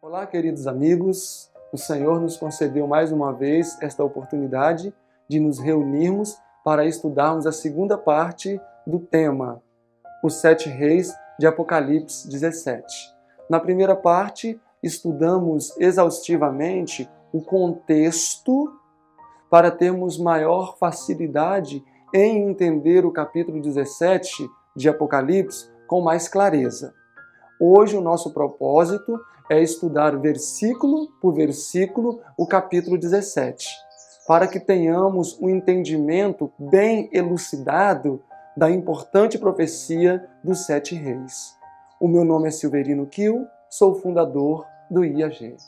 Olá, queridos amigos. O Senhor nos concedeu mais uma vez esta oportunidade de nos reunirmos para estudarmos a segunda parte do tema, os 7 reis de Apocalipse 17. Na primeira parte, estudamos exaustivamente o contexto para termos maior facilidade em entender o capítulo 17 de Apocalipse com mais clareza. Hoje o nosso propósito é estudar versículo por versículo o capítulo 17, para que tenhamos um entendimento bem elucidado da importante profecia dos 7 reis. O meu nome é Silverino Kiel, sou fundador do IAG.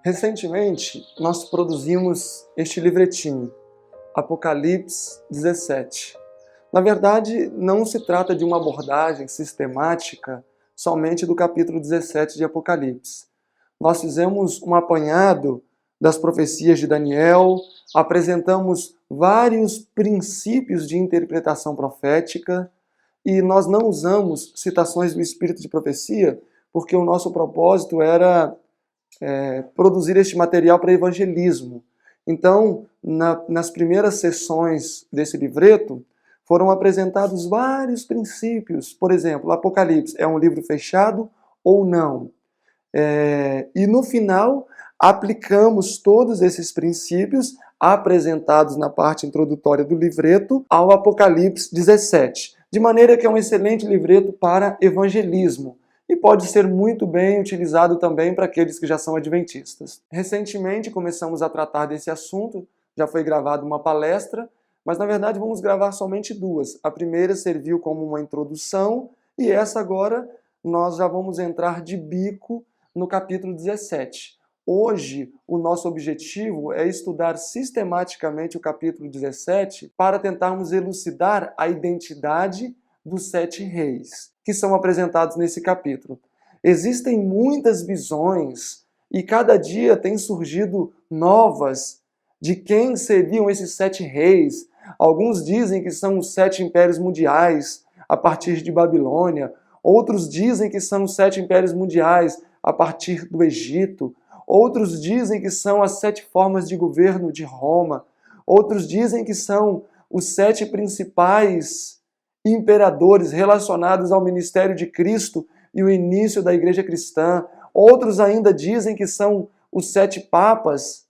Recentemente, nós produzimos este livretinho, Apocalipse 17. Na verdade, não se trata de uma abordagem sistemática somente do capítulo 17 de Apocalipse. Nós fizemos um apanhado das profecias de Daniel, apresentamos vários princípios de interpretação profética e nós não usamos citações do Espírito de Profecia porque o nosso propósito era produzir este material para evangelismo. Então, nas primeiras sessões desse livreto, foram apresentados vários princípios. Por exemplo, o Apocalipse é um livro fechado ou não? E no final, aplicamos todos esses princípios apresentados na parte introdutória do livreto ao Apocalipse 17, de maneira que é um excelente livreto para evangelismo. E pode ser muito bem utilizado também para aqueles que já são adventistas. Recentemente começamos a tratar desse assunto, já foi gravada uma palestra, mas na verdade vamos gravar somente 2. A primeira serviu como uma introdução e essa agora nós já vamos entrar de bico no capítulo 17. Hoje o nosso objetivo é estudar sistematicamente o capítulo 17 para tentarmos elucidar a identidade dos 7 reis, que são apresentados nesse capítulo. Existem muitas visões e cada dia tem surgido novas de quem seriam esses 7 reis. Alguns dizem que são os 7 impérios mundiais a partir de Babilônia, outros dizem que são os 7 impérios mundiais a partir do Egito, outros dizem que são as 7 formas de governo de Roma, outros dizem que são os 7 principais imperadores relacionados ao ministério de Cristo e o início da igreja cristã. Outros ainda dizem que são os 7 papas,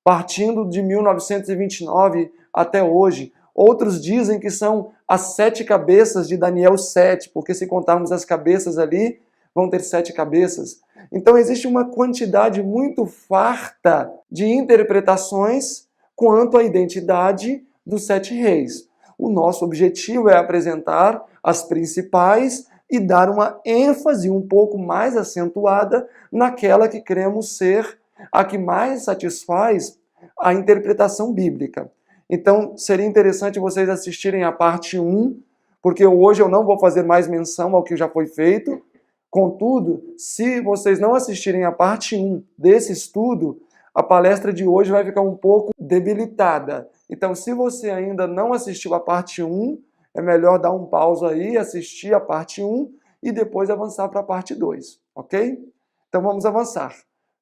partindo de 1929 até hoje. Outros dizem que são as 7 cabeças de Daniel 7, porque se contarmos as cabeças ali, vão ter 7 cabeças. Então existe uma quantidade muito farta de interpretações quanto à identidade dos 7 reis. O nosso objetivo é apresentar as principais e dar uma ênfase um pouco mais acentuada naquela que cremos ser a que mais satisfaz a interpretação bíblica. Então, seria interessante vocês assistirem a parte 1, porque hoje eu não vou fazer mais menção ao que já foi feito. Contudo, se vocês não assistirem a parte 1 desse estudo, a palestra de hoje vai ficar um pouco debilitada. Então, se você ainda não assistiu a parte 1, é melhor dar um pause aí, assistir a parte 1 e depois avançar para a parte 2, ok? Então vamos avançar.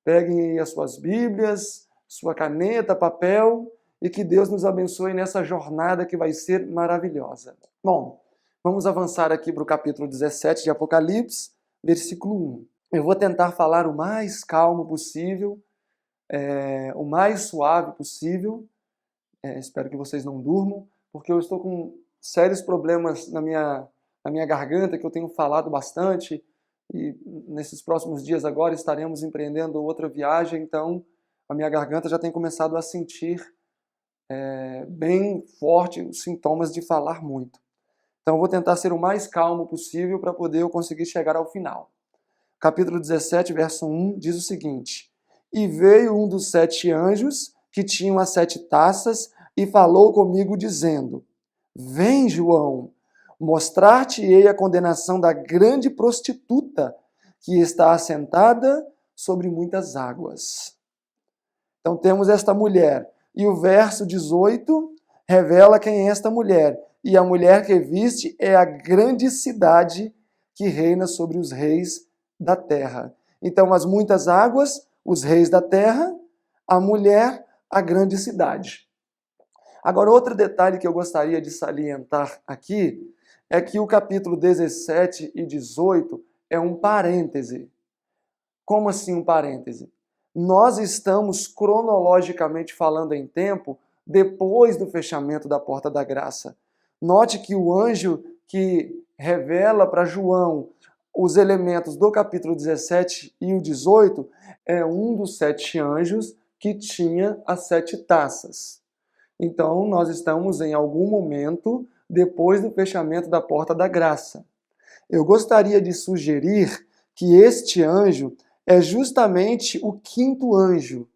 Peguem aí as suas Bíblias, sua caneta, papel e que Deus nos abençoe nessa jornada que vai ser maravilhosa. Bom, vamos avançar aqui para o capítulo 17 de Apocalipse, versículo 1. Eu vou tentar falar o mais calmo possível, o mais suave possível. Espero que vocês não durmam, porque eu estou com sérios problemas na minha garganta, que eu tenho falado bastante, e nesses próximos dias agora estaremos empreendendo outra viagem, então a minha garganta já tem começado a sentir bem forte os sintomas de falar muito. Então eu vou tentar ser o mais calmo possível para poder eu conseguir chegar ao final. Capítulo 17, verso 1, diz o seguinte: E veio um dos 7 anjos que tinham as 7 taças, e falou comigo, dizendo: Vem, João, mostrar-te-ei a condenação da grande prostituta, que está assentada sobre muitas águas. Então temos esta mulher. E o verso 18 revela quem é esta mulher. E a mulher que viste é a grande cidade que reina sobre os reis da terra. Então, as muitas águas, os reis da terra, a mulher, a grande cidade. Agora, outro detalhe que eu gostaria de salientar aqui é que o capítulo 17 e 18 é um parêntese. Como assim um parêntese? Nós estamos cronologicamente falando em tempo depois do fechamento da porta da graça. Note que o anjo que revela para João os elementos do capítulo 17 e o 18 é um dos 7 anjos que tinha as 7 taças. Então, nós estamos em algum momento depois do fechamento da porta da graça. Eu gostaria de sugerir que este anjo é justamente o 5º anjo,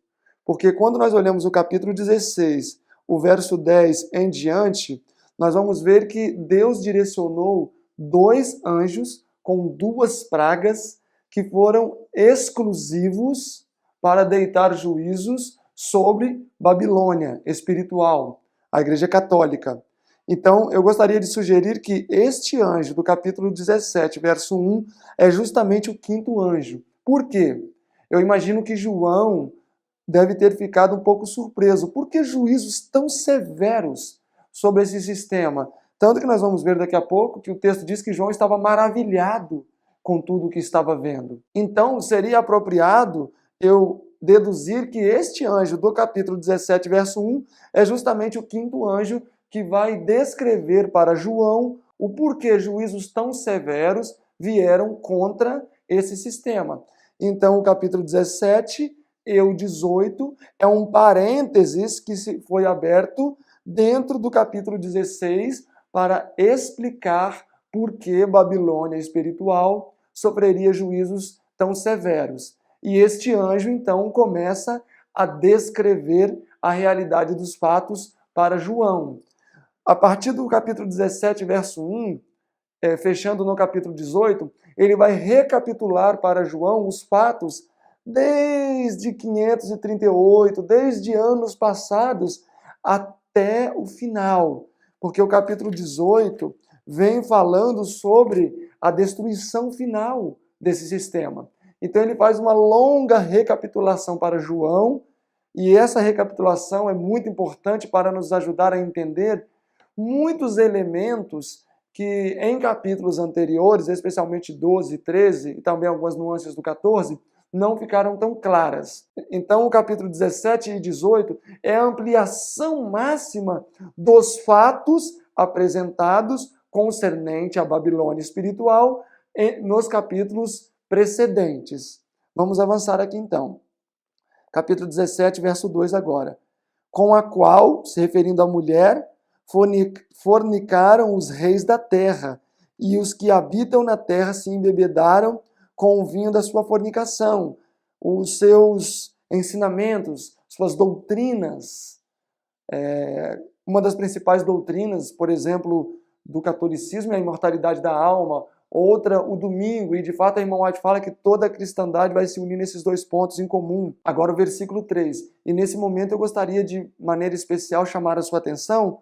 porque quando nós olhamos o capítulo 16, o verso 10 em diante, nós vamos ver que Deus direcionou 2 anjos com 2 pragas que foram exclusivos para deitar juízos sobre Babilônia espiritual, a Igreja Católica. Então, eu gostaria de sugerir que este anjo do capítulo 17, verso 1, é justamente o 5º anjo. Por quê? Eu imagino que João deve ter ficado um pouco surpreso. Por que juízos tão severos sobre esse sistema? Tanto que nós vamos ver daqui a pouco que o texto diz que João estava maravilhado com tudo o que estava vendo. Então, seria apropriado eu deduzir que este anjo do capítulo 17, verso 1, é justamente o 5º anjo que vai descrever para João o porquê juízos tão severos vieram contra esse sistema. Então, o capítulo 17 e o 18 é um parênteses que foi aberto dentro do capítulo 16 para explicar por que Babilônia espiritual sofreria juízos tão severos. E este anjo, então, começa a descrever a realidade dos fatos para João. A partir do capítulo 17, verso 1, fechando no capítulo 18, ele vai recapitular para João os fatos desde 538, desde anos passados até o final. Porque o capítulo 18 vem falando sobre a destruição final desse sistema. Então ele faz uma longa recapitulação para João, e essa recapitulação é muito importante para nos ajudar a entender muitos elementos que em capítulos anteriores, especialmente 12, 13 e também algumas nuances do 14, não ficaram tão claras. Então o capítulo 17 e 18 é a ampliação máxima dos fatos apresentados concernente à Babilônia espiritual nos capítulos precedentes. Vamos avançar aqui então. Capítulo 17, verso 2 agora. Com a qual, se referindo à mulher, fornicaram os reis da terra, e os que habitam na terra se embebedaram com o vinho da sua fornicação. Os seus ensinamentos, suas doutrinas, uma das principais doutrinas, por exemplo, do catolicismo é a imortalidade da alma, outra, o domingo, e de fato a irmã White fala que toda a cristandade vai se unir nesses 2 pontos em comum. Agora o versículo 3. E nesse momento eu gostaria de maneira especial chamar a sua atenção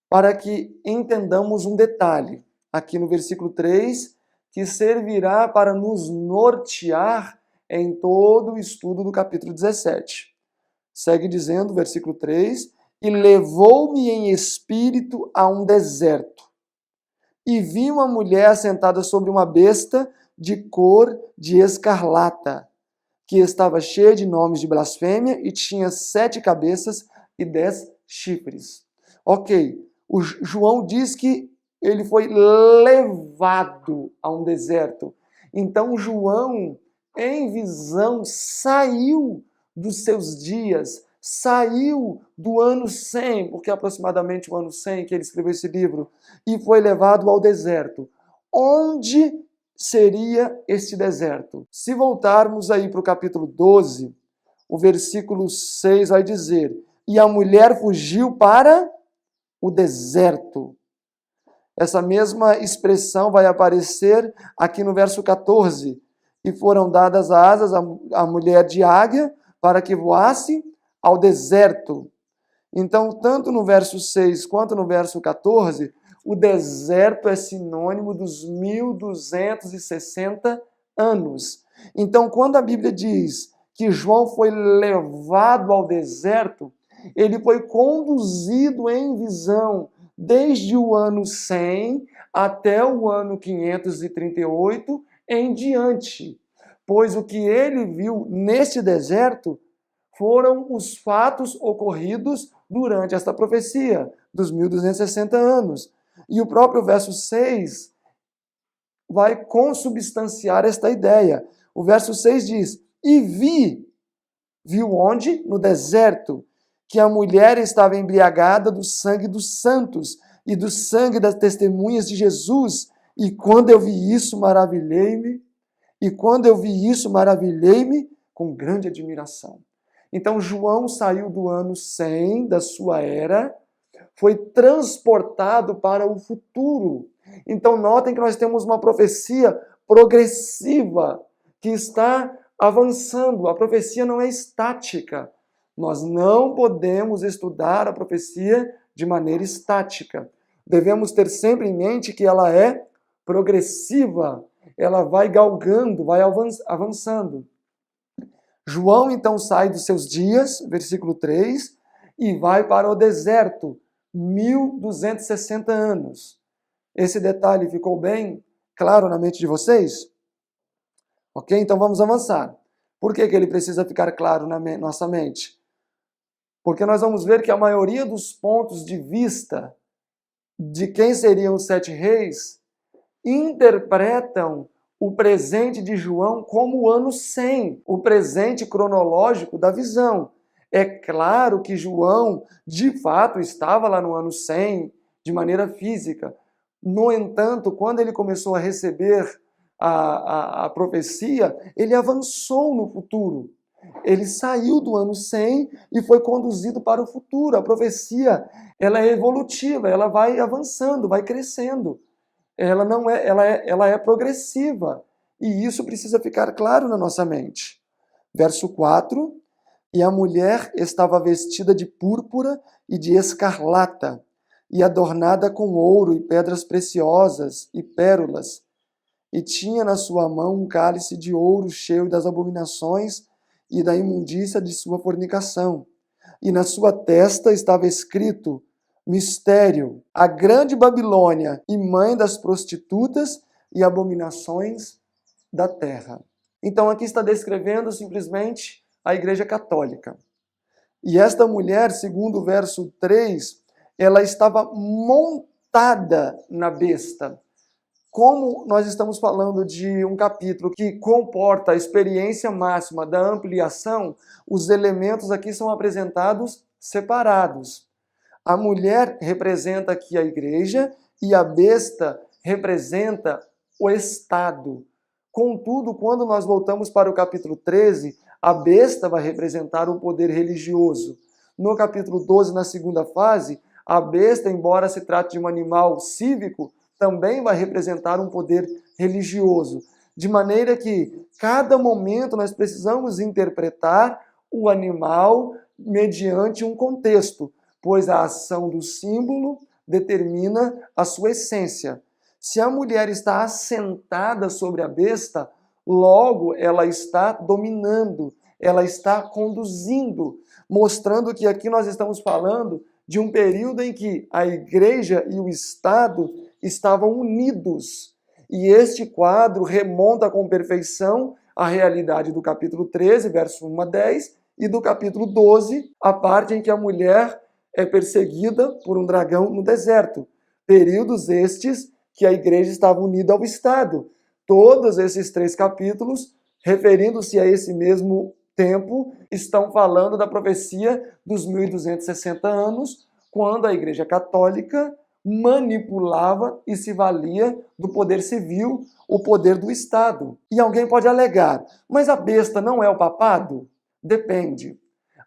para que entendamos um detalhe aqui no versículo 3, que servirá para nos nortear em todo o estudo do capítulo 17. Segue dizendo, versículo 3, e levou-me em espírito a um deserto, e vi uma mulher sentada sobre uma besta de cor de escarlata, que estava cheia de nomes de blasfêmia e tinha 7 cabeças e 10 chifres. Ok, o João diz que ele foi levado a um deserto. Então João, em visão, saiu dos seus dias, saiu do ano 100, porque é aproximadamente o ano 100 que ele escreveu esse livro, e foi levado ao deserto. Onde seria este deserto? Se voltarmos aí para o capítulo 12, o versículo 6 vai dizer, e a mulher fugiu para o deserto. Essa mesma expressão vai aparecer aqui no verso 14. E foram dadas asas à mulher de águia para que voasse ao deserto. Então, tanto no verso 6 quanto no verso 14, o deserto é sinônimo dos 1260 anos. Então, quando a Bíblia diz que João foi levado ao deserto, ele foi conduzido em visão desde o ano 100 até o ano 538 em diante. Pois o que ele viu neste deserto foram os fatos ocorridos durante esta profecia dos 1260 anos. E o próprio verso 6 vai consubstanciar esta ideia. O verso 6 diz: E viu onde? No deserto, que a mulher estava embriagada do sangue dos santos e do sangue das testemunhas de Jesus. E quando eu vi isso, maravilhei-me. Com grande admiração. Então, João saiu do ano 100 da sua era, foi transportado para o futuro. Então, notem que nós temos uma profecia progressiva que está avançando. A profecia não é estática. Nós não podemos estudar a profecia de maneira estática. Devemos ter sempre em mente que ela é progressiva. Ela vai galgando, vai avançando. João então sai dos seus dias, versículo 3, e vai para o deserto, 1260 anos. Esse detalhe ficou bem claro na mente de vocês? Ok? Então vamos avançar. Por que ele precisa ficar claro na nossa mente? Porque nós vamos ver que a maioria dos pontos de vista de quem seriam os 7 reis interpretam o presente de João como o ano 100, o presente cronológico da visão. É claro que João, de fato, estava lá no ano 100, de maneira física. No entanto, quando ele começou a receber a profecia, ele avançou no futuro. Ele saiu do ano 100 e foi conduzido para o futuro. A profecia, ela é evolutiva, ela vai avançando, vai crescendo. Ela é progressiva. E isso precisa ficar claro na nossa mente. Verso 4, e a mulher estava vestida de púrpura e de escarlata, e adornada com ouro e pedras preciosas e pérolas, e tinha na sua mão um cálice de ouro cheio das abominações e da imundícia de sua fornicação. E na sua testa estava escrito: Mistério, a grande Babilônia e mãe das prostitutas e abominações da terra. Então aqui está descrevendo simplesmente a Igreja Católica. E esta mulher, segundo o verso 3, ela estava montada na besta. Como nós estamos falando de um capítulo que comporta a experiência máxima da ampliação, os elementos aqui são apresentados separados. A mulher representa aqui a igreja e a besta representa o Estado. Contudo, quando nós voltamos para o capítulo 13, a besta vai representar o poder religioso. No capítulo 12, na segunda fase, a besta, embora se trate de um animal cívico, também vai representar um poder religioso. De maneira que, cada momento, nós precisamos interpretar o animal mediante um contexto, pois a ação do símbolo determina a sua essência. Se a mulher está assentada sobre a besta, logo ela está dominando, ela está conduzindo, mostrando que aqui nós estamos falando de um período em que a igreja e o Estado estavam unidos. E este quadro remonta com perfeição à realidade do capítulo 13, verso 1 a 10, e do capítulo 12, a parte em que a mulher é perseguida por um dragão no deserto. Períodos estes que a igreja estava unida ao Estado. Todos esses 3 capítulos, referindo-se a esse mesmo tempo, estão falando da profecia dos 1260 anos, quando a Igreja Católica manipulava e se valia do poder civil, o poder do Estado. E alguém pode alegar, mas a besta não é o papado? Depende.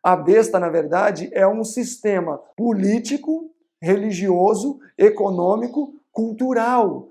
A besta, na verdade, é um sistema político, religioso, econômico, cultural,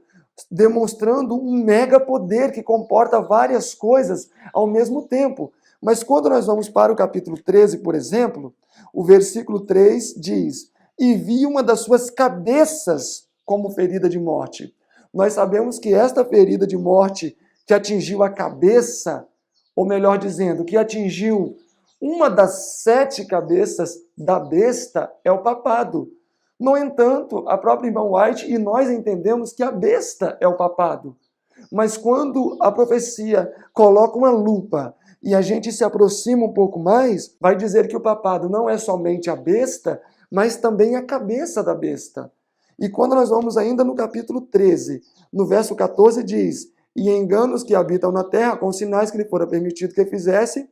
demonstrando um mega poder que comporta várias coisas ao mesmo tempo. Mas quando nós vamos para o capítulo 13, por exemplo, o versículo 3 diz: "E vi uma das suas cabeças como ferida de morte." Nós sabemos que esta ferida de morte que atingiu a cabeça, ou melhor dizendo, que atingiu uma das 7 cabeças da besta, é o papado. No entanto, a própria irmã White e nós entendemos que a besta é o papado. Mas quando a profecia coloca uma lupa e a gente se aproxima um pouco mais, vai dizer que o papado não é somente a besta, mas também a cabeça da besta. E quando nós vamos ainda no capítulo 13, no verso 14 diz: "E enganos que habitam na terra, com sinais que lhe fora permitido que fizesse,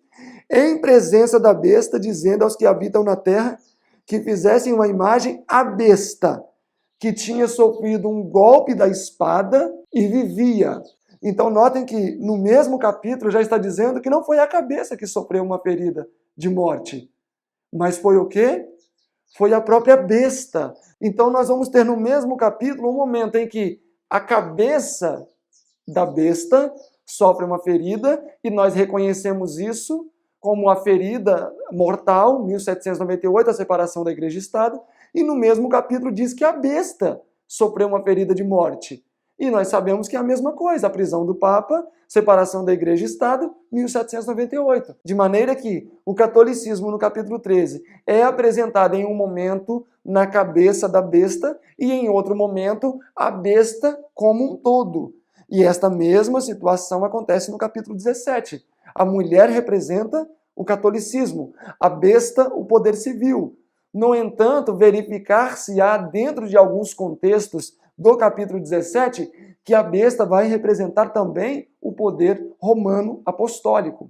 em presença da besta, dizendo aos que habitam na terra que fizessem uma imagem à besta, que tinha sofrido um golpe da espada e vivia." Então notem que no mesmo capítulo já está dizendo que não foi a cabeça que sofreu uma ferida de morte, mas foi o quê? Foi a própria besta. Então nós vamos ter no mesmo capítulo um momento em que a cabeça da besta sofre uma ferida e nós reconhecemos isso como a ferida mortal, 1798, a separação da igreja e Estado, e no mesmo capítulo diz que a besta sofreu uma ferida de morte. E nós sabemos que é a mesma coisa, a prisão do Papa, separação da igreja e Estado, 1798. De maneira que o catolicismo, no capítulo 13, é apresentado em um momento na cabeça da besta e em outro momento a besta como um todo. E esta mesma situação acontece no capítulo 17. A mulher representa o catolicismo, a besta o poder civil. No entanto, verificar-se-á dentro de alguns contextos do capítulo 17 que a besta vai representar também o poder romano apostólico.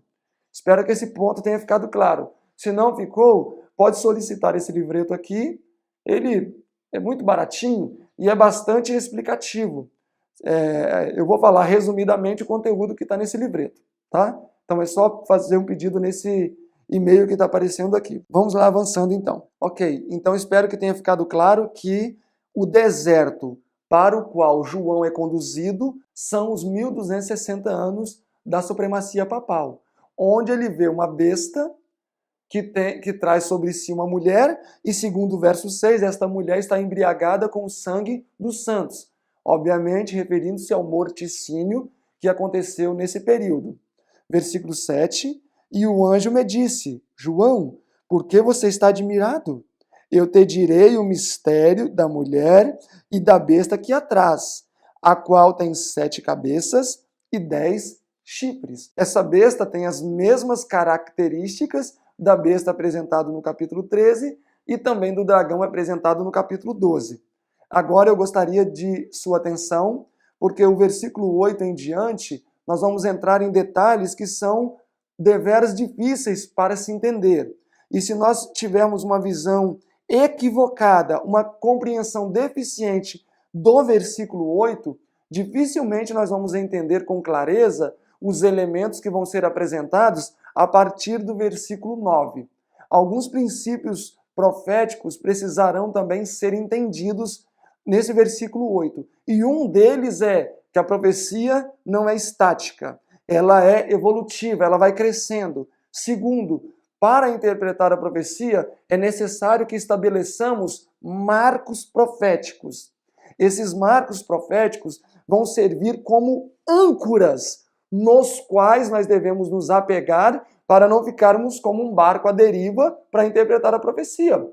Espero que esse ponto tenha ficado claro. Se não ficou, pode solicitar esse livreto aqui. Ele é muito baratinho e é bastante explicativo. Eu vou falar resumidamente o conteúdo que está nesse livreto, tá? Então é só fazer um pedido nesse e-mail que está aparecendo aqui. Vamos lá avançando então. Ok, então espero que tenha ficado claro que o deserto para o qual João é conduzido são os 1260 anos da supremacia papal, onde ele vê uma besta que traz sobre si uma mulher, e segundo o verso 6, esta mulher está embriagada com o sangue dos santos, obviamente referindo-se ao morticínio que aconteceu nesse período. Versículo 7, "E o anjo me disse, João, por que você está admirado? Eu te direi o mistério da mulher e da besta que a traz, a qual tem 7 cabeças e 10 chifres." Essa besta tem as mesmas características da besta apresentado no capítulo 13 e também do dragão apresentado no capítulo 12. Agora eu gostaria de sua atenção, porque o versículo 8 em diante, nós vamos entrar em detalhes que são deveras difíceis para se entender. E se nós tivermos uma visão equivocada, uma compreensão deficiente do versículo 8, dificilmente nós vamos entender com clareza os elementos que vão ser apresentados a partir do versículo 9. Alguns princípios proféticos precisarão também ser entendidos nesse versículo 8. E um deles é que a profecia não é estática, ela é evolutiva, ela vai crescendo. Segundo, para interpretar a profecia, é necessário que estabeleçamos marcos proféticos. Esses marcos proféticos vão servir como âncoras nos quais nós devemos nos apegar para não ficarmos como um barco à deriva para interpretar a profecia.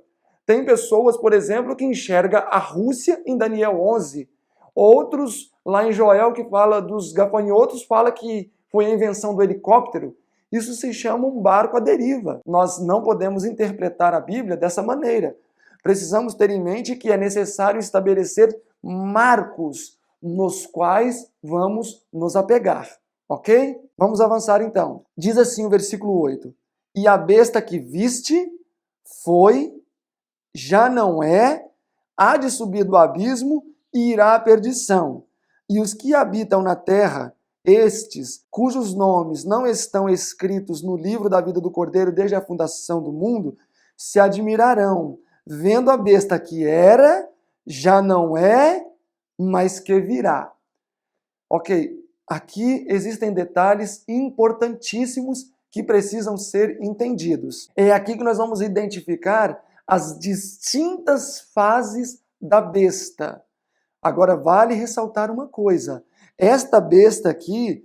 Tem pessoas, por exemplo, que enxergam a Rússia em Daniel 11. Outros, lá em Joel, que fala dos gafanhotos, fala que foi a invenção do helicóptero. Isso se chama um barco à deriva. Nós não podemos interpretar a Bíblia dessa maneira. Precisamos ter em mente que é necessário estabelecer marcos nos quais vamos nos apegar. Ok? Vamos avançar então. Diz assim o versículo 8. "E a besta que viste foi, já não é, há de subir do abismo e irá à perdição. E os que habitam na terra, estes, cujos nomes não estão escritos no livro da vida do Cordeiro desde a fundação do mundo, se admirarão, vendo a besta que era, já não é, mas que virá." Ok, aqui existem detalhes importantíssimos que precisam ser entendidos. É aqui que nós vamos identificar as distintas fases da besta. Agora, vale ressaltar uma coisa. Esta besta aqui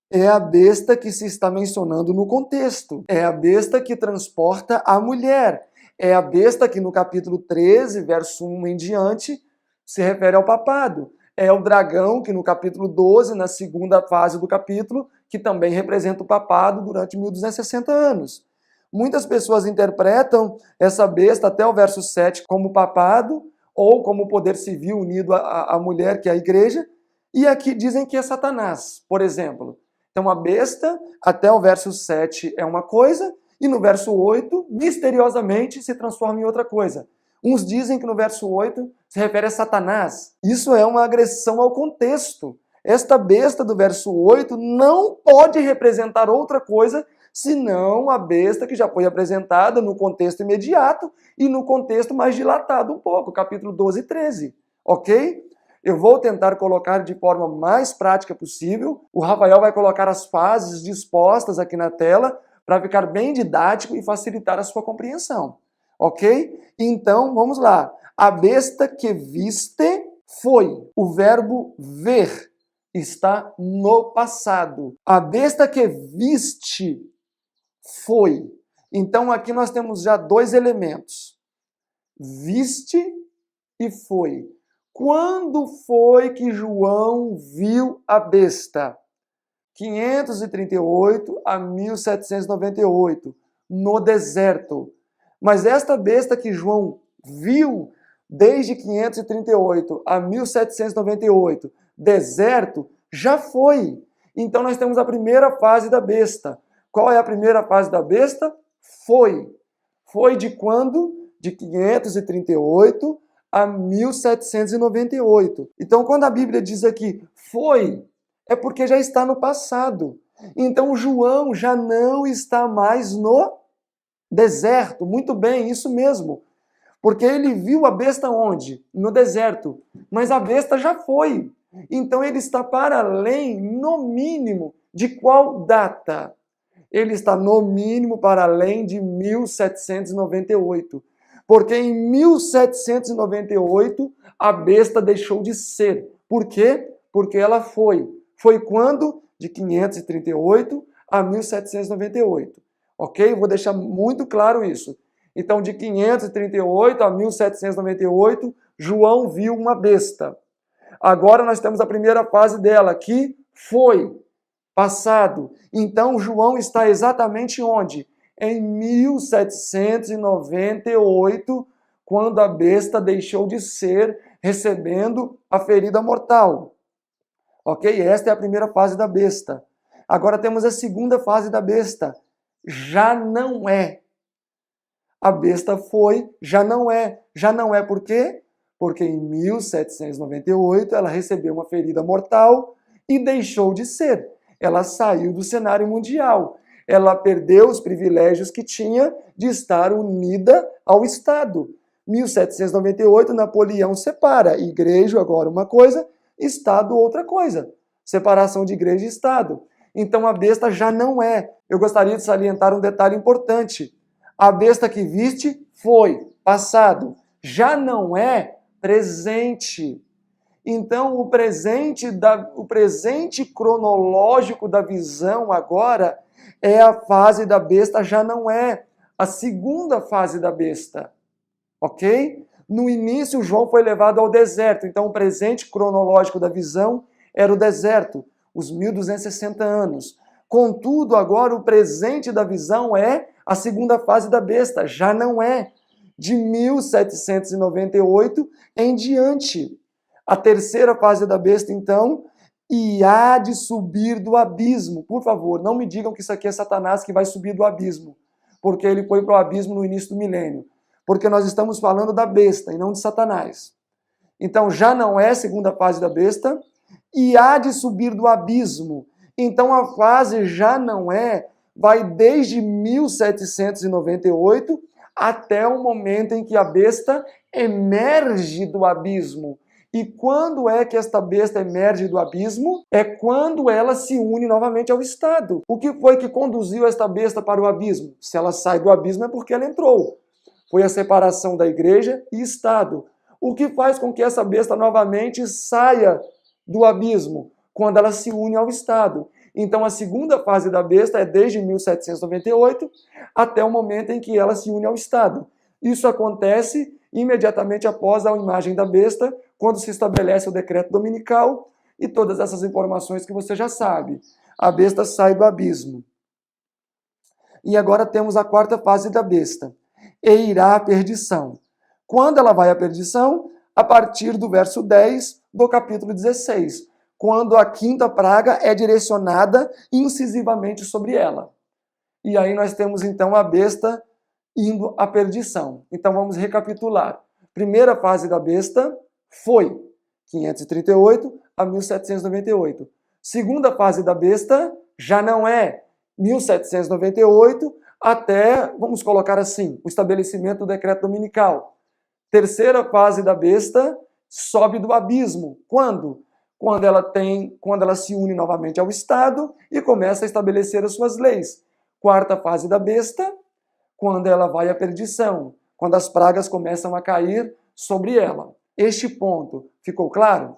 é a besta que se está mencionando no contexto. É a besta que transporta a mulher. É a besta que no capítulo 13, verso 1 em diante, se refere ao papado. É o dragão que no capítulo 12, na segunda fase do capítulo, que também representa o papado durante 1260 anos. Muitas pessoas interpretam essa besta até o verso 7 como papado ou como poder civil unido à mulher, que é a igreja, e aqui dizem que é Satanás, por exemplo. Então a besta, até o verso 7 é uma coisa, e no verso 8, misteriosamente, se transforma em outra coisa. Uns dizem que no verso 8 se refere a Satanás. Isso é uma agressão ao contexto. Esta besta do verso 8 não pode representar outra coisa senão a besta que já foi apresentada no contexto imediato e no contexto mais dilatado um pouco, capítulo 12 e 13. Ok? Eu vou tentar colocar de forma mais prática possível. O Rafael vai colocar as fases dispostas aqui na tela para ficar bem didático e facilitar a sua compreensão. Ok? Então, vamos lá. A besta que viste foi. O verbo ver está no passado. A besta que viste foi. Então, aqui nós temos já dois elementos. Viste e foi. Quando foi que João viu a besta? 538 a 1798, no deserto. Mas esta besta que João viu desde 538 a 1798, deserto, já foi. Então nós temos a primeira fase da besta. Qual é a primeira fase da besta? Foi. Foi de quando? De 538 a 1798. Então quando a Bíblia diz aqui foi, é porque já está no passado. Então João já não está mais no deserto. Muito bem, isso mesmo. Porque ele viu a besta onde? No deserto. Mas a besta já foi. Então ele está para além, no mínimo, de qual data? Ele está no mínimo para além de 1798. Porque em 1798 a besta deixou de ser. Por quê? Porque ela foi. Foi quando? De 538 a 1798. Ok? Vou deixar muito claro isso. Então, de 538 a 1798, João viu uma besta. Agora nós temos a primeira fase dela, que foi passado. Então, João está exatamente onde? Em 1798, quando a besta deixou de ser, recebendo a ferida mortal. Ok? Esta é a primeira fase da besta. Agora temos a segunda fase da besta. Já não é. A besta foi, já não é. Já não é por quê? Porque em 1798 ela recebeu uma ferida mortal e deixou de ser. Ela saiu do cenário mundial. Ela perdeu os privilégios que tinha de estar unida ao Estado. 1798, Napoleão separa. Igreja, agora uma coisa, Estado, outra coisa. Separação de igreja e Estado. Então a besta já não é. Eu gostaria de salientar um detalhe importante. A besta que viste foi passado. Já não é presente. Então o presente cronológico da visão agora é a fase da besta, já não é a segunda fase da besta. Ok? No início, João foi levado ao deserto. Então o presente cronológico da visão era o deserto, os 1260 anos. Contudo, agora o presente da visão é a segunda fase da besta, já não é. De 1798 em diante. A terceira fase da besta, então, e há de subir do abismo. Por favor, não me digam que isso aqui é Satanás que vai subir do abismo, porque ele foi para o abismo no início do milênio. Porque nós estamos falando da besta e não de Satanás. Então, já não é a segunda fase da besta, e há de subir do abismo. Então, a fase já não é, vai desde 1798 até o momento em que a besta emerge do abismo. E quando é que esta besta emerge do abismo? É quando ela se une novamente ao Estado. O que foi que conduziu esta besta para o abismo? Se ela sai do abismo é porque ela entrou. Foi a separação da igreja e Estado. O que faz com que essa besta novamente saia do abismo? Quando ela se une ao Estado. Então, a segunda fase da besta é desde 1798 até o momento em que ela se une ao Estado. Isso acontece imediatamente após a imagem da besta, quando se estabelece o decreto dominical e todas essas informações que você já sabe. A besta sai do abismo. E agora temos a quarta fase da besta. E irá à perdição. Quando ela vai à perdição? A partir do verso 10 do capítulo 16. Quando a quinta praga é direcionada incisivamente sobre ela. E aí nós temos então a besta indo à perdição. Então vamos recapitular. Primeira fase da besta foi 538 a 1798. Segunda fase da besta já não é 1798 até, vamos colocar assim, o estabelecimento do decreto dominical. Terceira fase da besta sobe do abismo. Quando? Quando ela se une novamente ao Estado e começa a estabelecer as suas leis. Quarta fase da besta, quando ela vai à perdição, quando as pragas começam a cair sobre ela. Este ponto ficou claro?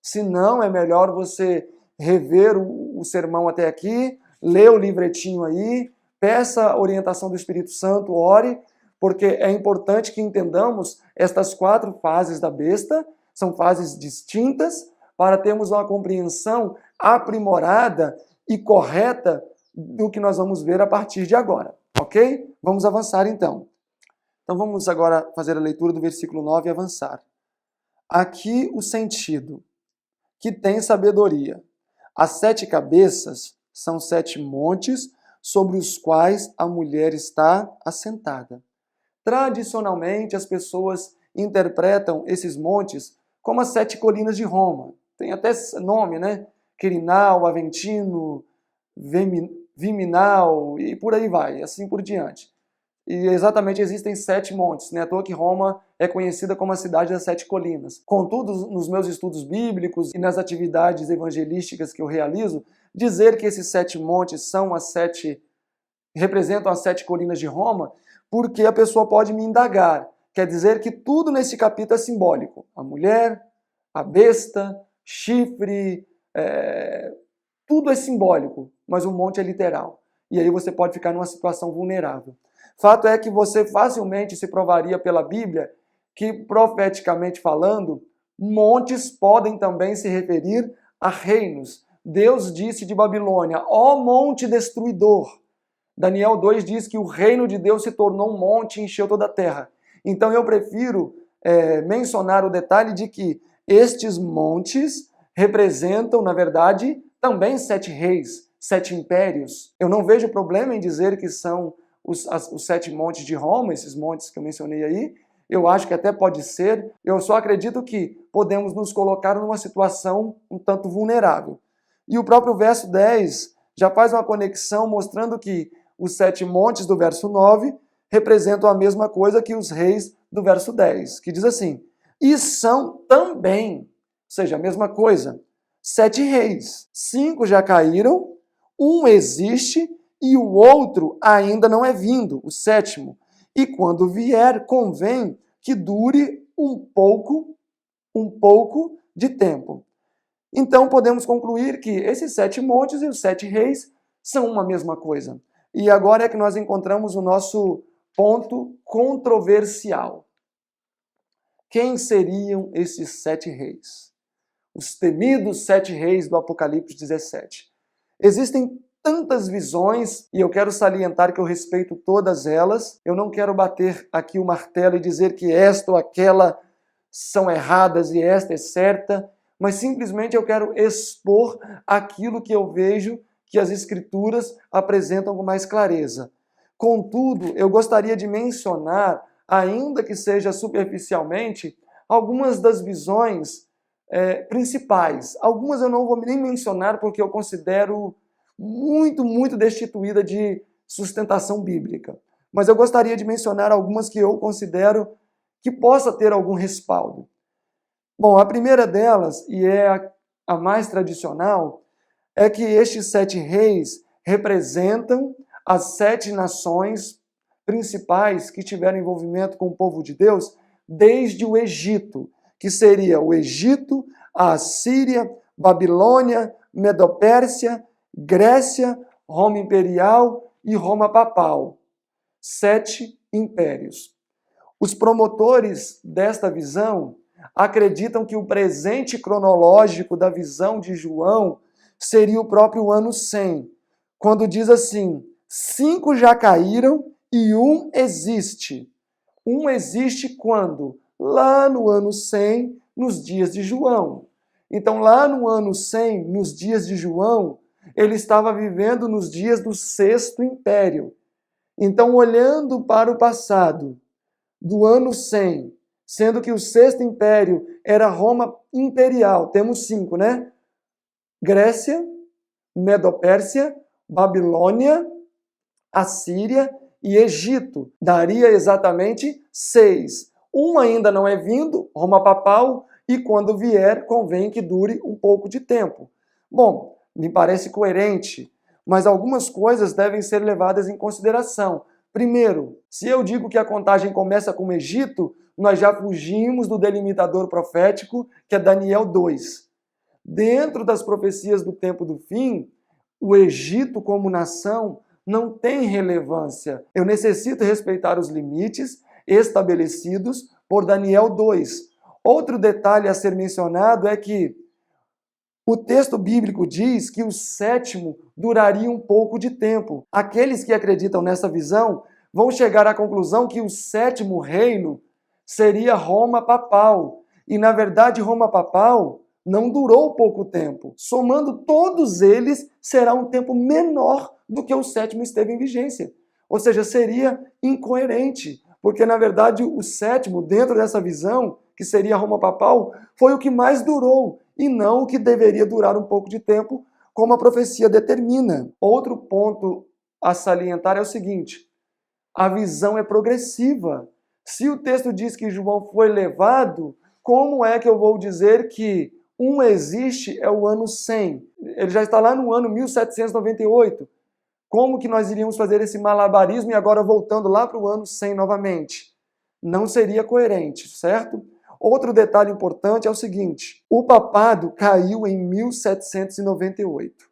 Se não, é melhor você rever o sermão até aqui, ler o livretinho aí, peça a orientação do Espírito Santo, ore, porque é importante que entendamos estas 4 fases da besta, são fases distintas, para termos uma compreensão aprimorada e correta do que nós vamos ver a partir de agora, ok? Vamos avançar então. Então vamos agora fazer a leitura do versículo 9 e avançar. Aqui o sentido, que tem sabedoria. As 7 cabeças são 7 montes sobre os quais a mulher está assentada. Tradicionalmente, as pessoas interpretam esses montes como as 7 colinas de Roma. Tem até nome, né? Quirinal, Aventino, Viminal e por aí vai, assim por diante. E exatamente existem 7 montes, né? À toa que Roma é conhecida como a cidade das 7 colinas. Contudo, nos meus estudos bíblicos e nas atividades evangelísticas que eu realizo, dizer que esses 7 montes representam as 7 colinas de Roma, porque a pessoa pode me indagar. Quer dizer que tudo nesse capítulo é simbólico. A mulher, a besta, chifre, tudo é simbólico, mas o monte é literal. E aí você pode ficar numa situação vulnerável. Fato é que você facilmente se provaria pela Bíblia que, profeticamente falando, montes podem também se referir a reinos. Deus disse de Babilônia, ó monte destruidor. Daniel 2 diz que o reino de Deus se tornou um monte e encheu toda a terra. Então eu prefiro mencionar o detalhe de que estes montes representam, na verdade, também 7 reis, 7 impérios. Eu não vejo problema em dizer que são os 7 montes de Roma, esses montes que eu mencionei aí. Eu acho que até pode ser. Eu só acredito que podemos nos colocar numa situação um tanto vulnerável. E o próprio verso 10 já faz uma conexão mostrando que os 7 montes do verso 9 representam a mesma coisa que os reis do verso 10, que diz assim, e são também, ou seja, a mesma coisa, 7 reis. 5 já caíram, um existe e o outro ainda não é vindo, o 7º. E quando vier, convém que dure um pouco de tempo. Então podemos concluir que esses 7 montes e os 7 reis são uma mesma coisa. E agora é que nós encontramos o nosso ponto controversial. Quem seriam esses 7 reis? Os temidos 7 reis do Apocalipse 17. Existem tantas visões, e eu quero salientar que eu respeito todas elas. Eu não quero bater aqui o martelo e dizer que esta ou aquela são erradas e esta é certa, mas simplesmente eu quero expor aquilo que eu vejo que as Escrituras apresentam com mais clareza. Contudo, eu gostaria de mencionar, ainda que seja superficialmente, algumas das visões principais. Algumas eu não vou nem mencionar porque eu considero muito destituída de sustentação bíblica. Mas eu gostaria de mencionar algumas que eu considero que possa ter algum respaldo. Bom, a primeira delas, e é a mais tradicional, é que estes 7 reis representam as 7 nações principais que tiveram envolvimento com o povo de Deus desde o Egito, que seria o Egito, a Assíria, Babilônia, Medopérsia, Grécia, Roma Imperial e Roma Papal. 7 impérios. Os promotores desta visão acreditam que o presente cronológico da visão de João seria o próprio ano 100, quando diz assim: 5 já caíram e um existe. Um existe quando? Lá no ano 100, nos dias de João. Então, lá no ano 100, nos dias de João, ele estava vivendo nos dias do 6º Império. Então, olhando para o passado, do ano 100, sendo que o 6º Império era Roma Imperial, temos 5, né? Grécia, Medopérsia, Babilônia, Assíria e Egito. Daria exatamente 6. Um ainda não é vindo, Roma Papal, e quando vier, convém que dure um pouco de tempo. Bom, me parece coerente, mas algumas coisas devem ser levadas em consideração. Primeiro, se eu digo que a contagem começa com o Egito, nós já fugimos do delimitador profético, que é Daniel 2. Dentro das profecias do tempo do fim, o Egito como nação não tem relevância. Eu necessito respeitar os limites estabelecidos por Daniel 2. Outro detalhe a ser mencionado é que o texto bíblico diz que o 7º duraria um pouco de tempo. Aqueles que acreditam nessa visão vão chegar à conclusão que o 7º reino seria Roma Papal. E, na verdade, Roma Papal não durou pouco tempo. Somando todos eles, será um tempo menor do que o 7º esteve em vigência. Ou seja, seria incoerente, porque, na verdade, o 7º, dentro dessa visão, que seria Roma Papal, foi o que mais durou, e não o que deveria durar um pouco de tempo, como a profecia determina. Outro ponto a salientar é o seguinte: a visão é progressiva. Se o texto diz que João foi levado, como é que eu vou dizer que um existe é o ano 100? Ele já está lá no ano 1798. Como que nós iríamos fazer esse malabarismo e agora voltando lá para o ano 100 novamente? Não seria coerente, certo? Outro detalhe importante é o seguinte: o papado caiu em 1798.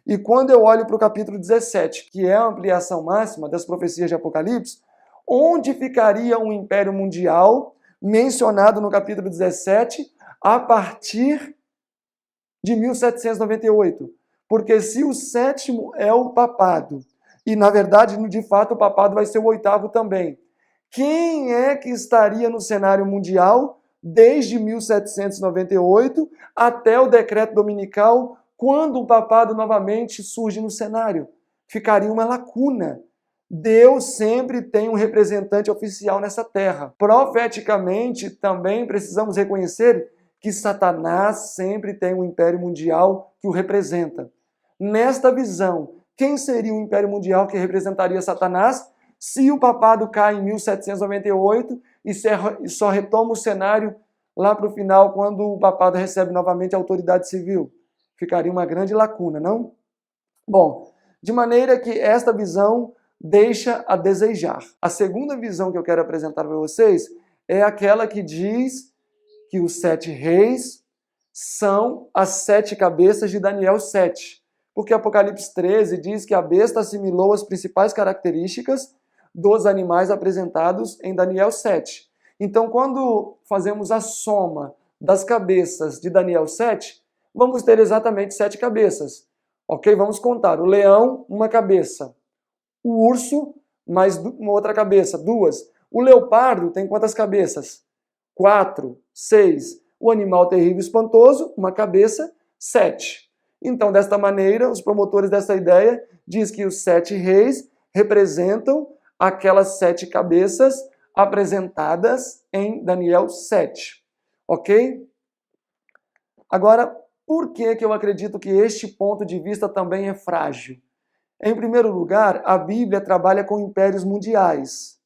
E quando eu olho para o capítulo 17, que é a ampliação máxima das profecias de Apocalipse, onde ficaria um império mundial mencionado no capítulo 17 a partir de 1798? Porque se o 7º é o papado, e na verdade, de fato, o papado vai ser o 8º também, quem é que estaria no cenário mundial desde 1798 até o decreto dominical, quando o papado novamente surge no cenário? Ficaria uma lacuna. Deus sempre tem um representante oficial nessa terra. Profeticamente, também precisamos reconhecer que Satanás sempre tem um império mundial que o representa. Nesta visão, quem seria o império mundial que representaria Satanás? Se o papado cai em 1798 e só retoma o cenário lá para o final, quando o papado recebe novamente a autoridade civil. Ficaria uma grande lacuna, não? Bom, de maneira que esta visão deixa a desejar. A segunda visão que eu quero apresentar para vocês é aquela que diz que os 7 reis são as 7 cabeças de Daniel 7. Porque Apocalipse 13 diz que a besta assimilou as principais características dos animais apresentados em Daniel 7. Então, quando fazemos a soma das cabeças de Daniel 7, vamos ter exatamente 7 cabeças. Ok? Vamos contar. O leão, uma cabeça. O urso, mais uma outra cabeça, 2. O leopardo tem quantas cabeças? 4, 6. O animal terrível e espantoso, uma cabeça, 7. Então, desta maneira, os promotores dessa ideia dizem que os 7 reis representam aquelas 7 cabeças apresentadas em Daniel 7. Ok? Agora, por que eu acredito que este ponto de vista também é frágil? Em primeiro lugar, a Bíblia trabalha com impérios mundiais.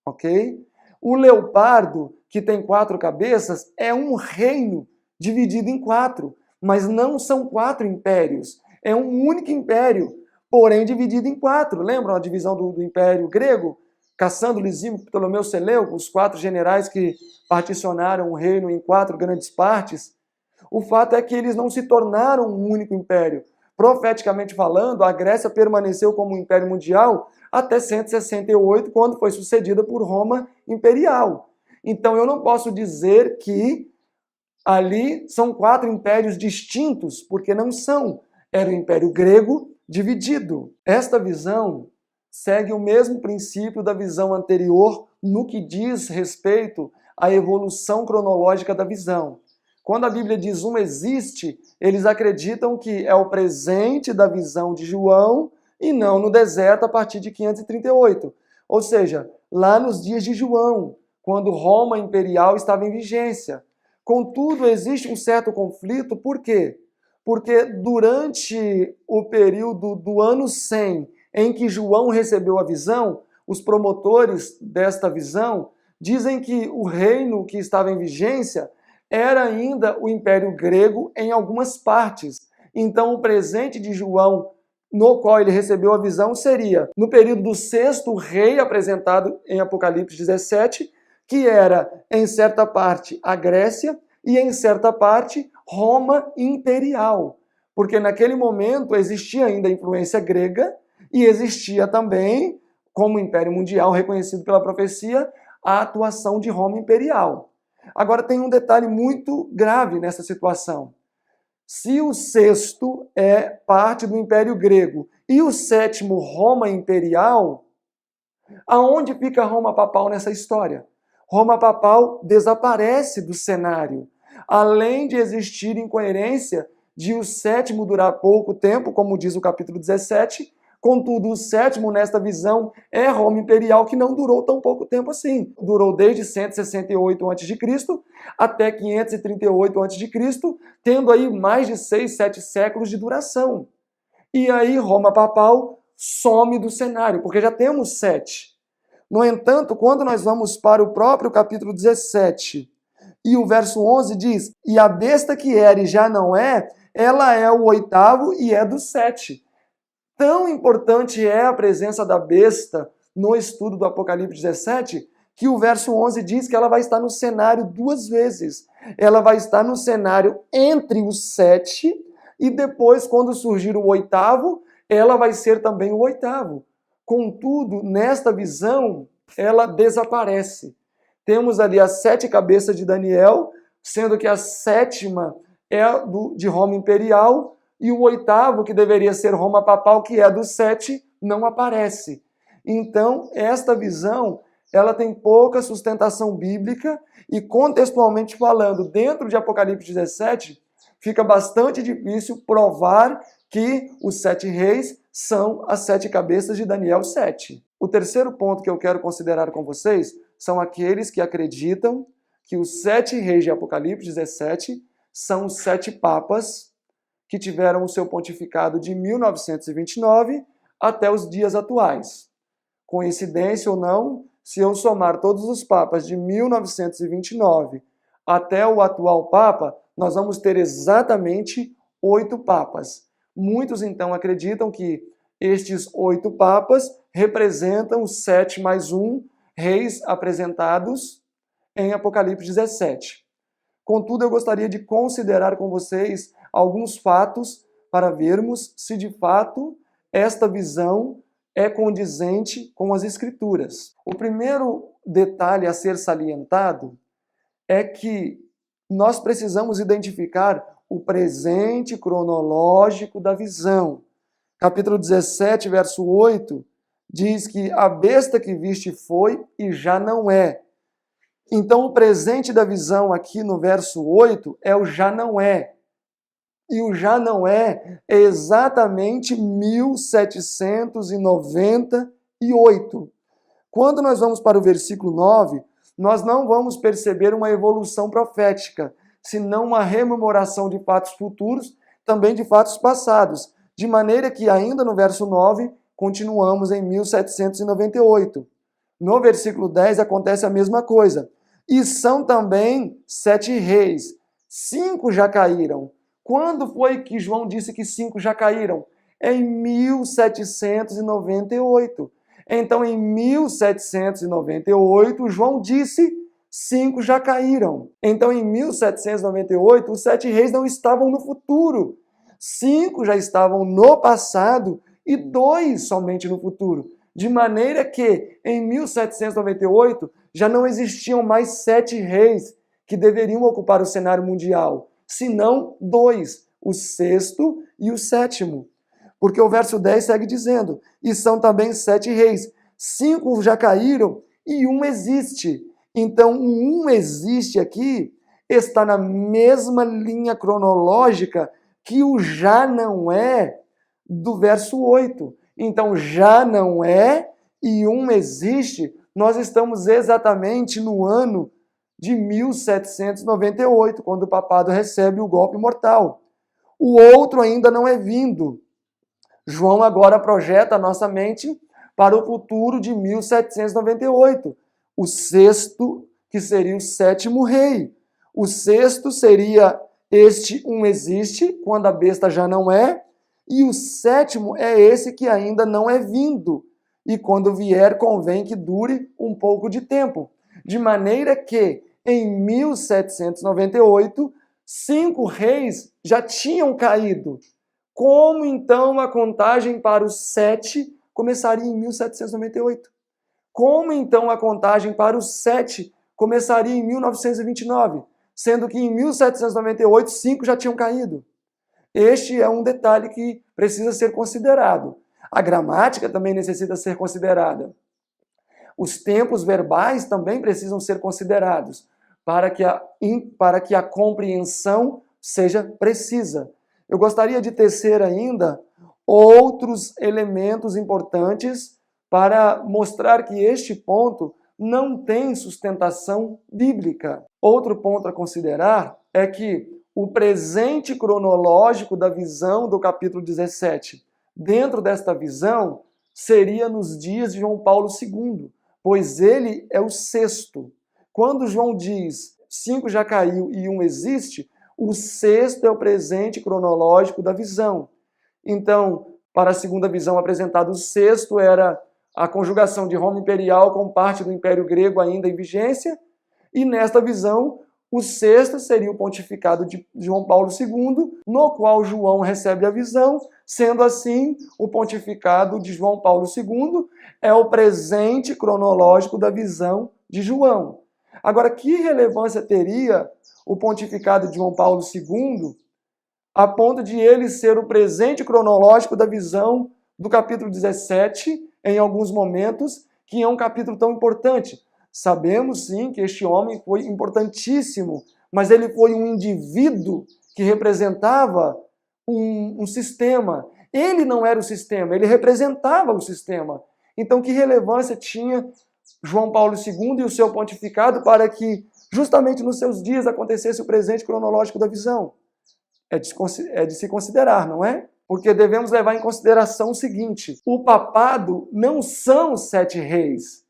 Ok? O leopardo, que tem 4 cabeças, é um reino dividido em 4, mas não são 4 impérios. É um único império, porém dividido em 4. Lembram a divisão do Império Grego? Cassandro, Lisímaco, Ptolomeu, Seleuco, os 4 generais que particionaram o reino em 4 grandes partes. O fato é que eles não se tornaram um único império. Profeticamente falando, a Grécia permaneceu como um império mundial até 168, quando foi sucedida por Roma imperial. Então eu não posso dizer que ali são 4 impérios distintos, porque não são. Era o Império Grego dividido. Esta visão segue o mesmo princípio da visão anterior no que diz respeito à evolução cronológica da visão. Quando a Bíblia diz uma existe, eles acreditam que é o presente da visão de João e não no deserto a partir de 538. Ou seja, lá nos dias de João, quando Roma imperial estava em vigência. Contudo, existe um certo conflito, por quê? Porque durante o período do ano 100, em que João recebeu a visão, os promotores desta visão dizem que o reino que estava em vigência era ainda o Império Grego em algumas partes. Então, o presente de João, no qual ele recebeu a visão, seria no período do sexto rei apresentado em Apocalipse 17, que era, em certa parte, a Grécia e, em certa parte, Roma imperial. Porque naquele momento existia ainda a influência grega e existia também, como Império Mundial reconhecido pela profecia, a atuação de Roma imperial. Agora tem um detalhe muito grave nessa situação. Se o sexto é parte do Império Grego e o sétimo Roma imperial, aonde fica Roma papal nessa história? Roma papal desaparece do cenário. Além de existir incoerência de o sétimo durar pouco tempo, como diz o capítulo 17, contudo, o sétimo nesta visão é Roma imperial, que não durou tão pouco tempo assim. Durou desde 168 a.C. até 538 a.C., tendo aí mais de 6, 7 séculos de duração. E aí Roma papal some do cenário, porque já temos 7. No entanto, quando nós vamos para o próprio capítulo 17, e o verso 11 diz, e a besta que era e já não é, ela é o 8º e é do 7. Tão importante é a presença da besta no estudo do Apocalipse 17, que o verso 11 diz que ela vai estar no cenário 2 vezes. Ela vai estar no cenário entre os 7 e depois, quando surgir o 8º, ela vai ser também o 8º. Contudo, nesta visão, ela desaparece. Temos ali as 7 cabeças de Daniel, sendo que a 7ª é de Roma imperial, e o 8º, que deveria ser Roma papal, que é do 7, não aparece. Então, esta visão, ela tem pouca sustentação bíblica e, contextualmente falando, dentro de Apocalipse 17, fica bastante difícil provar que os 7 reis são as 7 cabeças de Daniel 7. O terceiro ponto que eu quero considerar com vocês são aqueles que acreditam que os 7 reis de Apocalipse 17 são os 7 papas que tiveram o seu pontificado de 1929 até os dias atuais. Coincidência ou não, se eu somar todos os papas de 1929 até o atual papa, nós vamos ter exatamente 8 papas. Muitos, então, acreditam que estes 8 papas representam os 7 mais 1 reis apresentados em Apocalipse 17. Contudo, eu gostaria de considerar com vocês alguns fatos para vermos se de fato esta visão é condizente com as Escrituras. O primeiro detalhe a ser salientado é que nós precisamos identificar o presente cronológico da visão. Capítulo 17, verso 8, diz que a besta que viste foi e já não é. Então, o presente da visão aqui no verso 8 é o já não é. E o já não é exatamente 1798. Quando nós vamos para o versículo 9, nós não vamos perceber uma evolução profética, senão uma rememoração de fatos futuros, também de fatos passados. De maneira que ainda no verso 9, continuamos em 1798. No versículo 10 acontece a mesma coisa. E são também 7 reis. 5 já caíram. Quando foi que João disse que 5 já caíram? Em 1798. Então, em 1798, João disse: 5 já caíram. Então, em 1798, os 7 reis não estavam no futuro. 5 já estavam no passado e 2 somente no futuro. De maneira que, em 1798, já não existiam mais 7 reis que deveriam ocupar o cenário mundial, senão 2, o sexto e o sétimo. Porque o verso 10 segue dizendo: e são também 7 reis. 5 já caíram e 1 existe. Então, o 1 existe aqui está na mesma linha cronológica que o já não é do verso 8. Então, já não é e 1 existe. Nós estamos exatamente no ano de 1798, quando o papado recebe o golpe mortal. O outro ainda não é vindo. João agora projeta a nossa mente para o futuro de 1798. O sexto, que seria o sétimo rei. O sexto seria este 1 existe, quando a besta já não é. E o sétimo é esse que ainda não é vindo. E quando vier, convém que dure um pouco de tempo. De maneira que, em 1798, 5 reis já tinham caído. Como então a contagem para os 7 começaria em 1798? Como então a contagem para os 7 começaria em 1929? Sendo que em 1798, 5 já tinham caído. Este é um detalhe que precisa ser considerado. A gramática também necessita ser considerada. Os tempos verbais também precisam ser considerados para que a compreensão seja precisa. Eu gostaria de tecer ainda outros elementos importantes para mostrar que este ponto não tem sustentação bíblica. Outro ponto a considerar é que o presente cronológico da visão do capítulo 17, dentro desta visão, seria nos dias de João Paulo II, pois ele é o sexto. Quando João diz 5 já caiu e 1 existe, o sexto é o presente cronológico da visão. Então, para a segunda visão apresentada, o sexto era a conjugação de Roma imperial com parte do Império Grego ainda em vigência, e nesta visão, o sexto seria o pontificado de João Paulo II, no qual João recebe a visão, sendo assim, o pontificado de João Paulo II é o presente cronológico da visão de João. Agora, que relevância teria o pontificado de João Paulo II a ponto de ele ser o presente cronológico da visão do capítulo 17, em alguns momentos, que é um capítulo tão importante? Sabemos, sim, que este homem foi importantíssimo, mas ele foi um indivíduo que representava um sistema. Ele não era o sistema, ele representava o sistema. Então, que relevância tinha João Paulo II e o seu pontificado para que, justamente nos seus dias, acontecesse o presente cronológico da visão? É de se considerar, não é? Porque devemos levar em consideração o seguinte: o papado não são os 7 reis,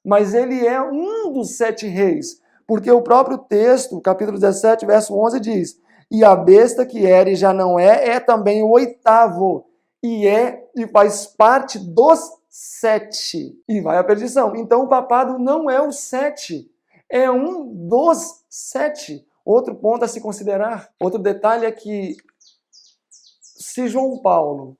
mas ele é um dos 7 reis, porque o próprio texto, capítulo 17, verso 11, diz: e a besta que era e já não é também o 8º, e faz parte dos 7, e vai à perdição. Então o papado não é o 7, é um dos 7. Outro ponto a se considerar, outro detalhe é que se João Paulo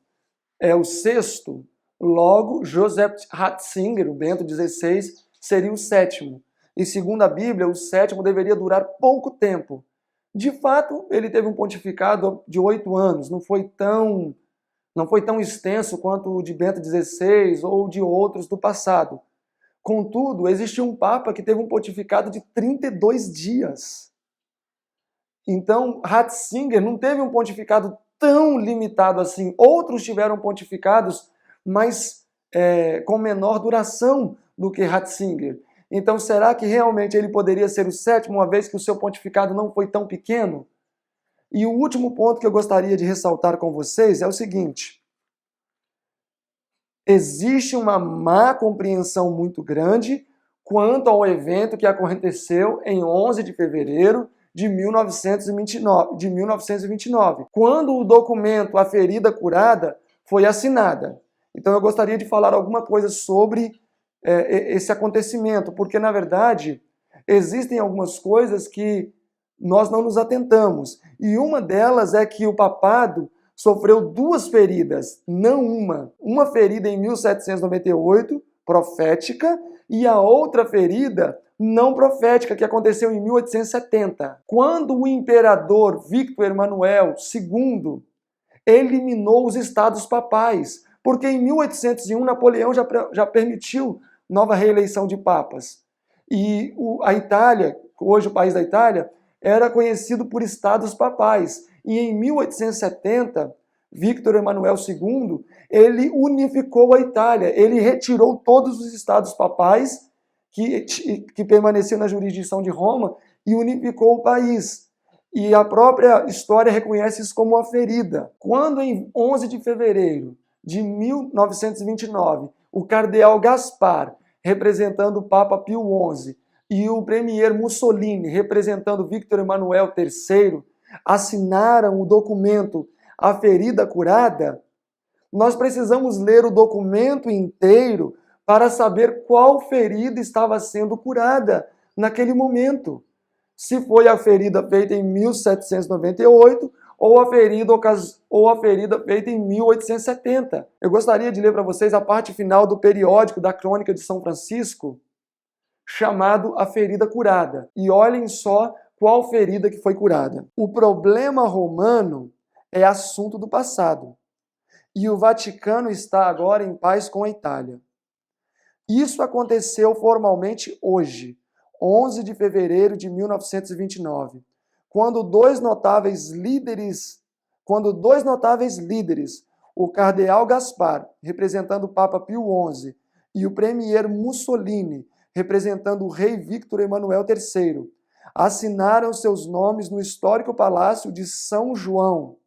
é o sexto, logo Joseph Ratzinger, o Bento XVI, seria o 7º. E segundo a Bíblia, o 7º deveria durar pouco tempo. De fato, ele teve um pontificado de 8 anos, não foi tão extenso quanto o de Bento XVI ou de outros do passado. Contudo, existe um Papa que teve um pontificado de 32 dias. Então, Ratzinger não teve um pontificado tão limitado assim. Outros tiveram pontificados, mas com menor duração do que Ratzinger. Então, será que realmente ele poderia ser o 7º, uma vez que o seu pontificado não foi tão pequeno? E o último ponto que eu gostaria de ressaltar com vocês é o seguinte: existe uma má compreensão muito grande quanto ao evento que aconteceu em 11 de fevereiro de 1929, quando o documento A Ferida Curada foi assinada. Então eu gostaria de falar alguma coisa sobre esse acontecimento, porque na verdade existem algumas coisas que nós não nos atentamos. E uma delas é que o papado sofreu duas feridas, não uma. Uma ferida em 1798, profética, e a outra ferida não profética, que aconteceu em 1870, quando o imperador Victor Emanuel II eliminou os estados papais, porque em 1801 Napoleão já permitiu nova reeleição de papas. E a Itália, hoje o país da Itália, era conhecido por estados papais. E em 1870, Victor Emanuel II, ele unificou a Itália, ele retirou todos os estados papais que permaneciam na jurisdição de Roma e unificou o país. E a própria história reconhece isso como uma ferida. Quando em 11 de fevereiro de 1929, o cardeal Gaspar, representando o Papa Pio XI, e o premier Mussolini, representando Victor Emanuel III, assinaram o documento A Ferida Curada, nós precisamos ler o documento inteiro para saber qual ferida estava sendo curada naquele momento. Se foi a ferida feita em 1798 ou a ferida feita em 1870. Eu gostaria de ler para vocês a parte final do periódico da Crônica de São Francisco, chamado A Ferida Curada. E olhem só qual ferida que foi curada. O problema romano é assunto do passado. E o Vaticano está agora em paz com a Itália. Isso aconteceu formalmente hoje, 11 de fevereiro de 1929, quando dois notáveis líderes, o cardeal Gaspar, representando o Papa Pio XI, e o premier Mussolini, representando o rei Victor Emanuel III, assinaram seus nomes no histórico Palácio de São João.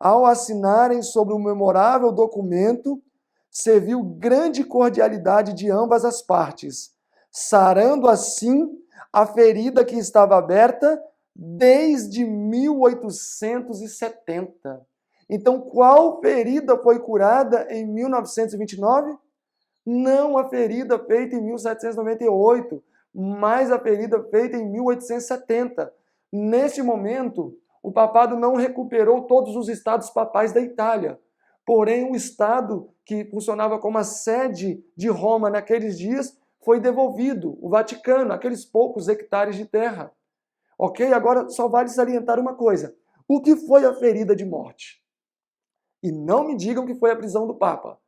Ao assinarem sobre o memorável documento, se viu grande cordialidade de ambas as partes, sarando assim a ferida que estava aberta desde 1870. Então, qual ferida foi curada em 1929? Não a ferida feita em 1798, mas a ferida feita em 1870. Neste momento, o papado não recuperou todos os estados papais da Itália. Porém, o estado que funcionava como a sede de Roma naqueles dias foi devolvido, o Vaticano, aqueles poucos hectares de terra. Ok? Agora só vale salientar uma coisa. O que foi a ferida de morte? E não me digam que foi a prisão do Papa,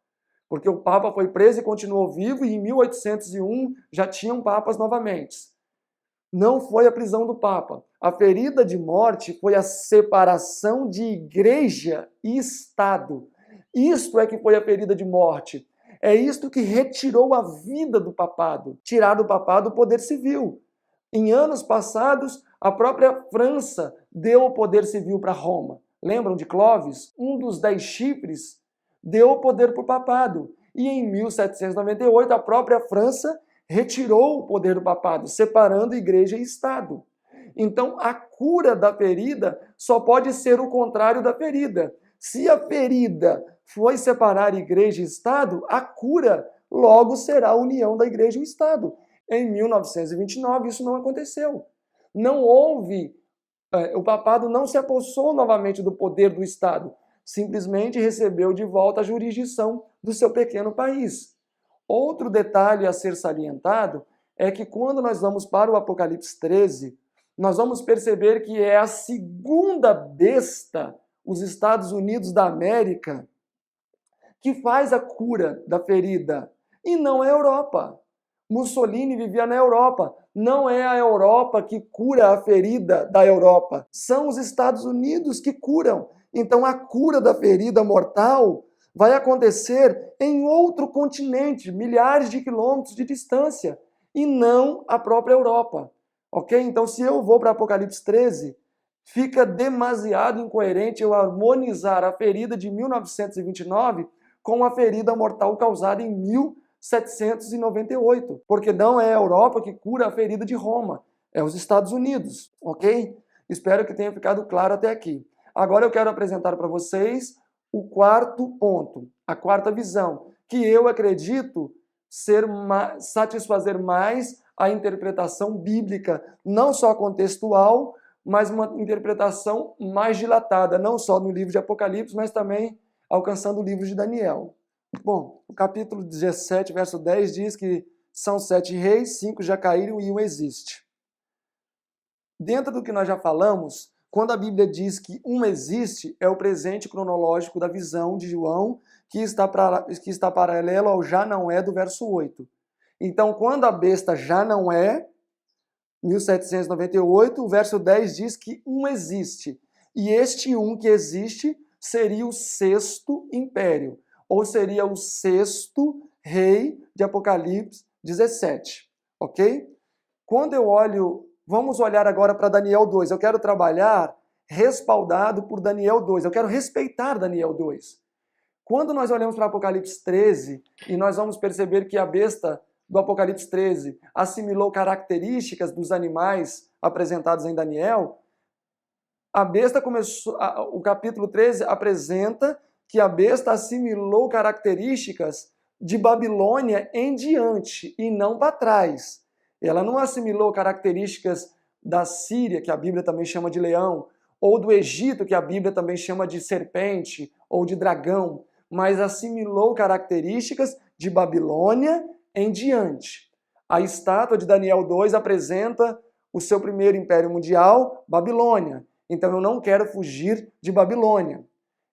porque o Papa foi preso e continuou vivo e em 1801 já tinham papas novamente. Não foi a prisão do Papa. A ferida de morte foi a separação de igreja e Estado. Isto é que foi a ferida de morte. É isto que retirou a vida do papado, tirar do papado o poder civil. Em anos passados, a própria França deu o poder civil para Roma. Lembram de Clovis? Um dos 10 chifres deu o poder para o papado. E em 1798, a própria França retirou o poder do papado, separando igreja e Estado. Então, a cura da ferida só pode ser o contrário da ferida. Se a ferida foi separar igreja e Estado, a cura logo será a união da igreja e o Estado. Em 1929, isso não aconteceu. Não houve, o papado não se apossou novamente do poder do Estado, simplesmente recebeu de volta a jurisdição do seu pequeno país. Outro detalhe a ser salientado é que quando nós vamos para o Apocalipse 13, nós vamos perceber que é a segunda besta, os Estados Unidos da América, que faz a cura da ferida, e não é a Europa. Mussolini vivia na Europa. Não é a Europa que cura a ferida da Europa. São os Estados Unidos que curam. Então a cura da ferida mortal vai acontecer em outro continente, milhares de quilômetros de distância, e não a própria Europa. Ok? Então se eu vou para Apocalipse 13, fica demasiado incoerente eu harmonizar a ferida de 1929 com a ferida mortal causada em 1798, porque não é a Europa que cura a ferida de Roma, é os Estados Unidos, ok? Espero que tenha ficado claro até aqui. Agora eu quero apresentar para vocês o quarto ponto, a quarta visão, que eu acredito satisfazer mais a interpretação bíblica, não só contextual, mas uma interpretação mais dilatada, não só no livro de Apocalipse, mas também alcançando o livro de Daniel. Bom, o capítulo 17, verso 10 diz que são 7 reis, 5 já caíram e um existe. Dentro do que nós já falamos, quando a Bíblia diz que um existe, é o presente cronológico da visão de João, que está paralelo ao já não é do verso 8. Então, quando a besta já não é, 1798, o verso 10 diz que um existe. E este um que existe seria o sexto império, ou seria o sexto rei de Apocalipse 17, ok? Quando eu olho, vamos olhar agora para Daniel 2, eu quero trabalhar respaldado por Daniel 2, eu quero respeitar Daniel 2. Quando nós olhamos para Apocalipse 13, e nós vamos perceber que a besta do Apocalipse 13 assimilou características dos animais apresentados em Daniel, a besta o capítulo 13 apresenta que a besta assimilou características de Babilônia em diante e não para trás. Ela não assimilou características da Síria, que a Bíblia também chama de leão, ou do Egito, que a Bíblia também chama de serpente ou de dragão, mas assimilou características de Babilônia em diante. A estátua de Daniel 2 apresenta o seu primeiro império mundial, Babilônia. Então eu não quero fugir de Babilônia.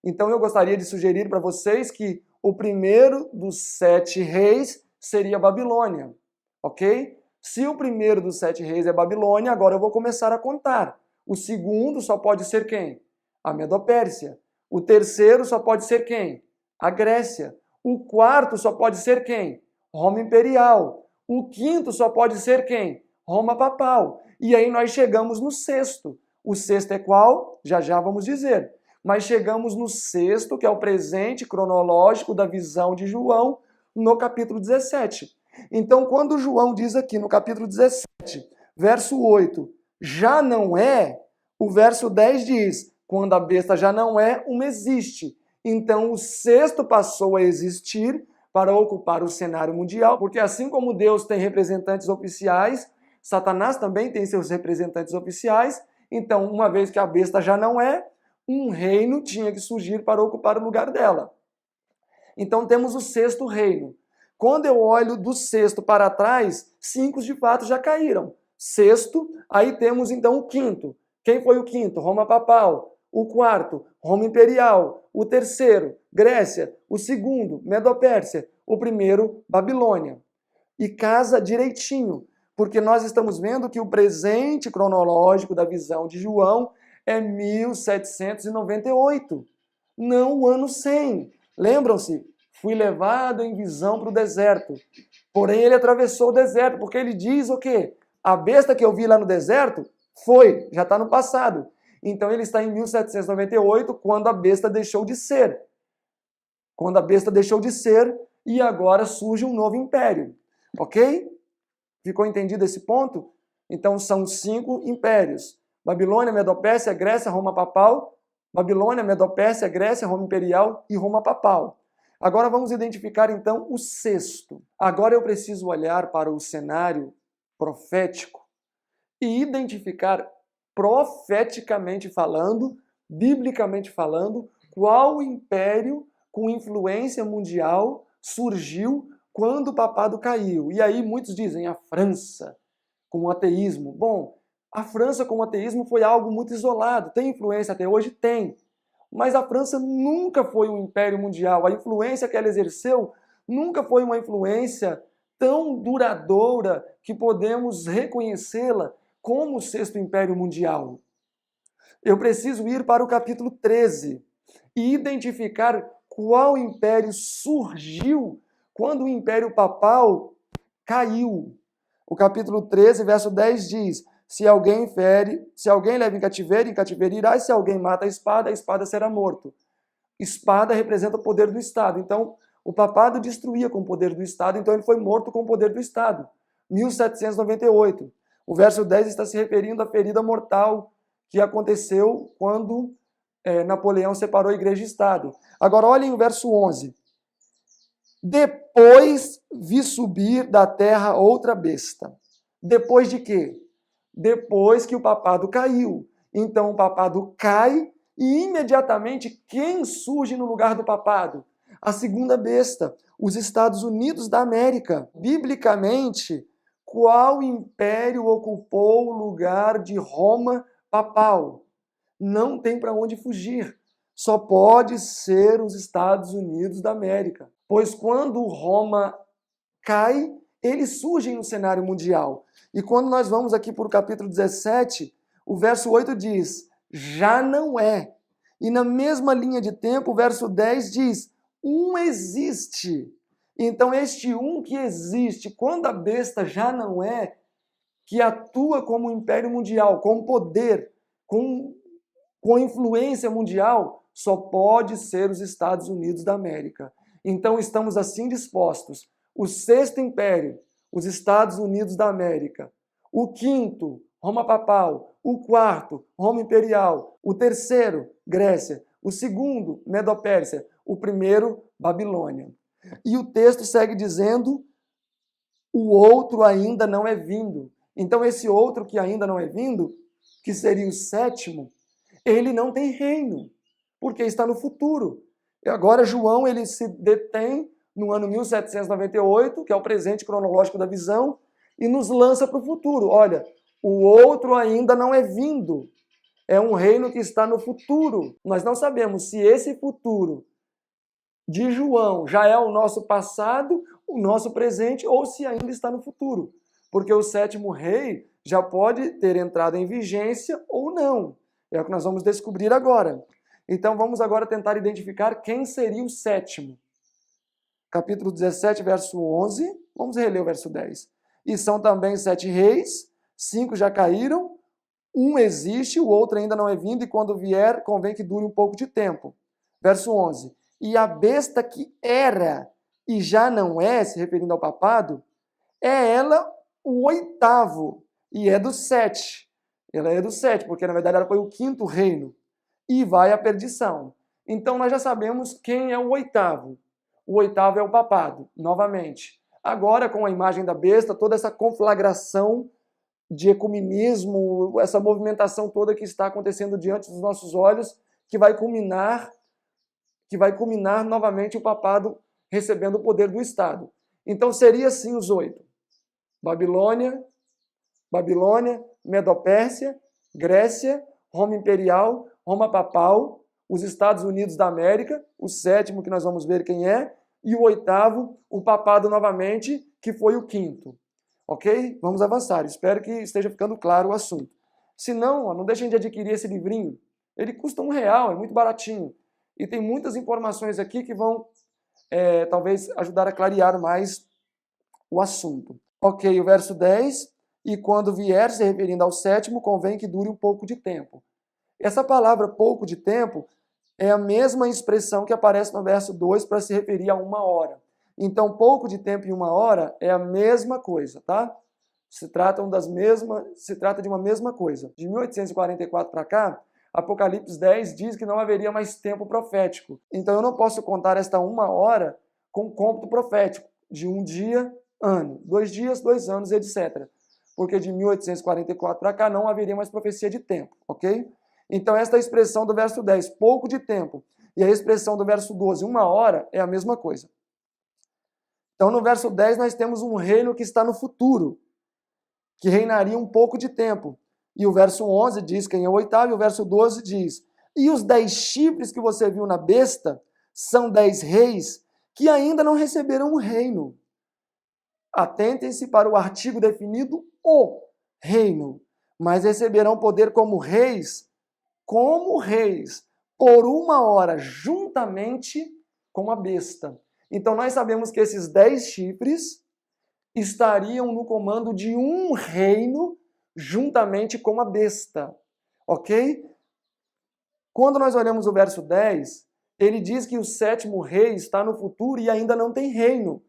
Então eu gostaria de sugerir para vocês que o primeiro dos 7 reis seria Babilônia, ok? Se o primeiro dos 7 reis é Babilônia, agora eu vou começar a contar. O segundo só pode ser quem? A Medopérsia. O terceiro só pode ser quem? A Grécia. O quarto só pode ser quem? Roma Imperial. O quinto só pode ser quem? Roma Papal. E aí nós chegamos no sexto. O sexto é qual? Já já vamos dizer. Mas chegamos no sexto, que é o presente cronológico da visão de João, no capítulo 17. Então, quando João diz aqui no capítulo 17, verso 8, já não é, o verso 10 diz, quando a besta já não é, uma existe. Então, o sexto passou a existir para ocupar o cenário mundial, porque assim como Deus tem representantes oficiais, Satanás também tem seus representantes oficiais. Então, uma vez que a besta já não é, um reino tinha que surgir para ocupar o lugar dela. Então, temos o sexto reino. Quando eu olho do sexto para trás, 5 de fato já caíram. Sexto, aí temos então o quinto. Quem foi o quinto? Roma Papal. O quarto, Roma Imperial. O terceiro, Grécia. O segundo, Medopérsia. O primeiro, Babilônia. E casa direitinho, porque nós estamos vendo que o presente cronológico da visão de João é 1798, não o ano 100. Lembram-se? Fui levado em visão para o deserto. Porém, ele atravessou o deserto, porque ele diz o quê? A besta que eu vi lá no deserto foi, já está no passado. Então, ele está em 1798, quando a besta deixou de ser. Quando a besta deixou de ser, e agora surge um novo império. Ok? Ficou entendido esse ponto? Então, são 5 impérios. Babilônia, Medopérsia, Grécia, Roma Papal. Babilônia, Medopérsia, Grécia, Roma Imperial e Roma Papal. Agora vamos identificar então o sexto. Agora eu preciso olhar para o cenário profético e identificar profeticamente falando, biblicamente falando, qual império com influência mundial surgiu quando o papado caiu. E aí muitos dizem a França com o ateísmo. Bom, a França com o ateísmo foi algo muito isolado. Tem influência até hoje? Tem. Mas a França nunca foi um império mundial. A influência que ela exerceu nunca foi uma influência tão duradoura que podemos reconhecê-la como o sexto império mundial. Eu preciso ir para o capítulo 13 e identificar qual império surgiu quando o império papal caiu. O capítulo 13, verso 10 diz: se alguém leva em cativeiro irá, e se alguém mata a espada será morto. Espada representa o poder do Estado. Então, O papado destruía com o poder do Estado, então ele foi morto com o poder do Estado. 1798. O verso 10 está se referindo à ferida mortal que aconteceu quando Napoleão separou Igreja e Estado. Agora olhem o verso 11. Depois vi subir da terra outra besta. Depois de quê? Depois que o papado caiu. Então o papado cai e imediatamente quem surge no lugar do papado? A segunda besta, os Estados Unidos da América. Biblicamente, qual império ocupou o lugar de Roma papal? Não tem para onde fugir. Só pode ser os Estados Unidos da América. Pois quando Roma cai, eles surgem no cenário mundial. E quando nós vamos aqui para o capítulo 17, o verso 8 diz, já não é. E na mesma linha de tempo, o verso 10 diz, um existe. Então este um que existe, quando a besta já não é, que atua como império mundial, com poder, com influência mundial, só pode ser os Estados Unidos da América. Então estamos assim dispostos. O sexto império, os Estados Unidos da América. O quinto, Roma papal. O quarto, Roma imperial. O terceiro, Grécia. O segundo, Medo-Pérsia. O primeiro, Babilônia. E o texto segue dizendo, o outro ainda não é vindo. Então esse outro que ainda não é vindo, que seria o sétimo, ele não tem reino, porque está no futuro. E agora João ele se detém no ano 1798, que é o presente cronológico da visão, e nos lança para o futuro. Olha, o outro ainda não é vindo. É um reino que está no futuro. Nós não sabemos se esse futuro de João já é o nosso passado, o nosso presente, ou se ainda está no futuro. Porque o sétimo rei já pode ter entrado em vigência ou não. É o que nós vamos descobrir agora. Então vamos agora tentar identificar quem seria o sétimo. Capítulo 17, verso 11. Vamos reler o verso 10. E são também 7 reis, 5 já caíram, um existe, o outro ainda não é vindo, e quando vier, convém que dure um pouco de tempo. Verso 11. E a besta que era e já não é, se referindo ao papado, é ela o oitavo, e é do 7. Ela é do 7, porque na verdade ela foi o quinto reino, e vai à perdição. Então nós já sabemos quem é o oitavo. O oitavo é o papado, novamente. Agora, com a imagem da besta, toda essa conflagração de ecumenismo, essa movimentação toda que está acontecendo diante dos nossos olhos, que vai culminar novamente o papado recebendo o poder do Estado. Então seria assim os 8. Babilônia, Medo-Pérsia, Grécia, Roma Imperial, Roma Papal, os Estados Unidos da América, o sétimo que nós vamos ver quem é, e o oitavo, o papado novamente, que foi o quinto. Ok? Vamos avançar. Espero que esteja ficando claro o assunto. Se não, não deixem de adquirir esse livrinho. Ele custa R$1, é muito baratinho. E tem muitas informações aqui que vão talvez ajudar a clarear mais o assunto. Ok, o verso 10. E quando vier, se referindo ao sétimo, convém que dure um pouco de tempo. Essa palavra pouco de tempo é a mesma expressão que aparece no verso 2 para se referir a 1 hora. Então, pouco de tempo e 1 hora é a mesma coisa, tá? Se trata de uma mesma coisa. De 1844 para cá, Apocalipse 10 diz que não haveria mais tempo profético. Então, eu não posso contar esta 1 hora com cômputo profético, de 1 dia, ano, 2 dias, 2 anos, etc. Porque de 1844 para cá não haveria mais profecia de tempo, ok? Então, esta expressão do verso 10, pouco de tempo, e a expressão do verso 12, 1 hora, é a mesma coisa. Então, no verso 10, nós temos um reino que está no futuro, que reinaria um pouco de tempo. E o verso 11 diz quem é o oitavo, e o verso 12 diz, e os 10 chifres que você viu na besta são 10 reis que ainda não receberam um reino. Atentem-se para o artigo definido, o reino, mas receberão poder como reis, por 1 hora, juntamente com a besta. Então nós sabemos que esses 10 chifres estariam no comando de um reino juntamente com a besta. Ok? Quando nós olhamos o verso 10, ele diz que o sétimo rei está no futuro e ainda não tem reino.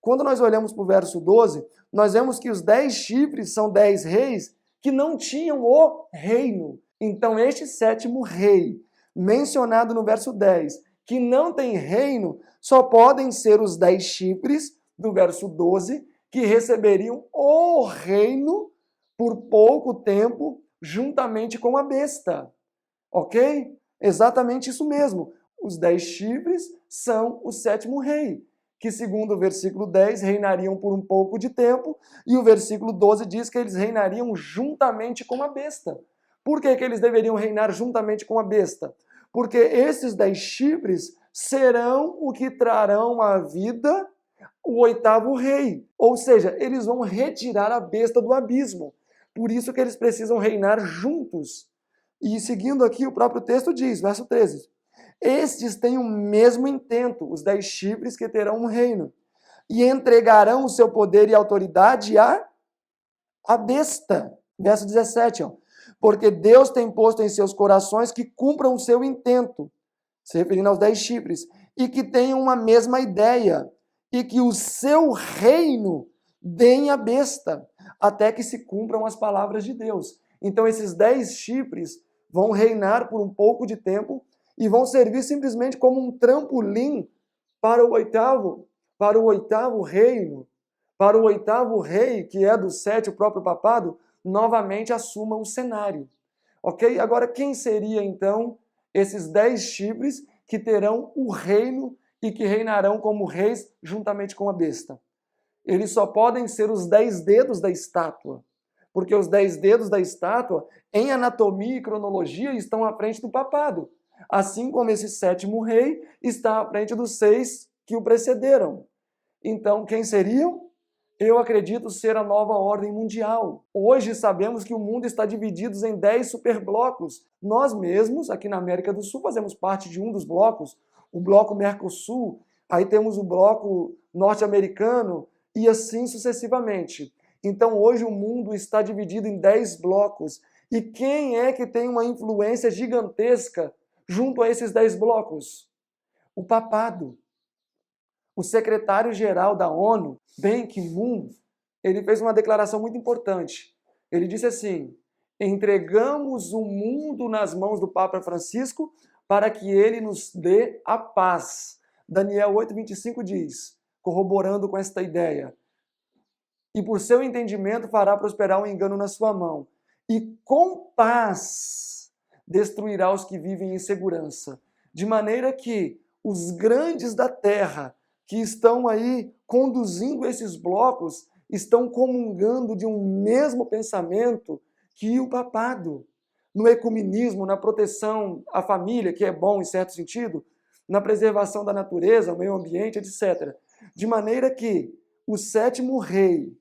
Quando nós olhamos para o verso 12, nós vemos que os 10 chifres são 10 reis que não tinham o reino. Então, este sétimo rei, mencionado no verso 10, que não tem reino, só podem ser os 10 chifres do verso 12, que receberiam o reino por pouco tempo, juntamente com a besta. Ok? Exatamente isso mesmo. Os 10 chifres são o sétimo rei, que segundo o versículo 10 reinariam por um pouco de tempo, e o versículo 12 diz que eles reinariam juntamente com a besta. Por que eles deveriam reinar juntamente com a besta? Porque esses 10 chifres serão o que trarão à vida o oitavo rei. Ou seja, eles vão retirar a besta do abismo. Por isso que eles precisam reinar juntos. E seguindo aqui, o próprio texto diz, verso 13, estes têm o mesmo intento, os 10 chifres que terão um reino, e entregarão o seu poder e autoridade à besta. Verso 17, ó, porque Deus tem posto em seus corações que cumpram o seu intento, se referindo aos 10 chifres, e que tenham uma mesma ideia, e que o seu reino deem à besta, até que se cumpram as palavras de Deus. Então esses 10 chifres vão reinar por um pouco de tempo e vão servir simplesmente como um trampolim para o oitavo reino, para o oitavo rei, que é do 7, o próprio papado, novamente assuma o cenário. Ok? Agora, quem seria então esses 10 chifres que terão o reino e que reinarão como reis juntamente com a besta? Eles só podem ser os 10 dedos da estátua, porque os 10 dedos da estátua, em anatomia e cronologia, estão à frente do papado, assim como esse sétimo rei está à frente dos 6 que o precederam. Então, quem seriam? Eu acredito ser a nova ordem mundial. Hoje sabemos que o mundo está dividido em 10 superblocos. Nós mesmos, aqui na América do Sul, fazemos parte de um dos blocos, o bloco Mercosul, aí temos o bloco norte-americano e assim sucessivamente. Então hoje o mundo está dividido em 10 blocos. E quem é que tem uma influência gigantesca junto a esses 10 blocos? O papado. O secretário-geral da ONU, Ban Ki-moon, ele fez uma declaração muito importante. Ele disse assim: entregamos o mundo nas mãos do Papa Francisco para que ele nos dê a paz. Daniel 8:25 diz, corroborando com esta ideia, e por seu entendimento fará prosperar o engano na sua mão, e com paz destruirá os que vivem em segurança, de maneira que os grandes da terra que estão aí conduzindo esses blocos estão comungando de um mesmo pensamento que o papado. No ecumenismo, na proteção à família, que é bom em certo sentido, na preservação da natureza, o meio ambiente, etc. De maneira que o sétimo rei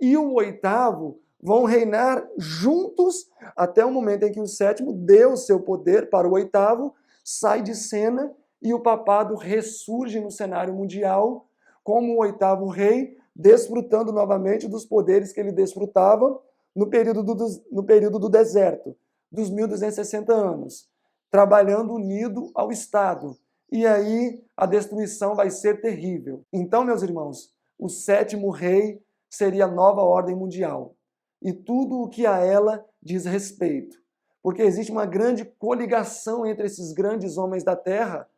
e o oitavo vão reinar juntos até o momento em que o sétimo deu o seu poder para o oitavo, sai de cena e o papado ressurge no cenário mundial como o oitavo rei, desfrutando novamente dos poderes que ele desfrutava no período do deserto, dos 1260 anos, trabalhando unido ao Estado. E aí a destruição vai ser terrível. Então, meus irmãos, o sétimo rei seria a nova ordem mundial. E tudo o que a ela diz respeito. Porque existe uma grande coligação entre esses grandes homens da terra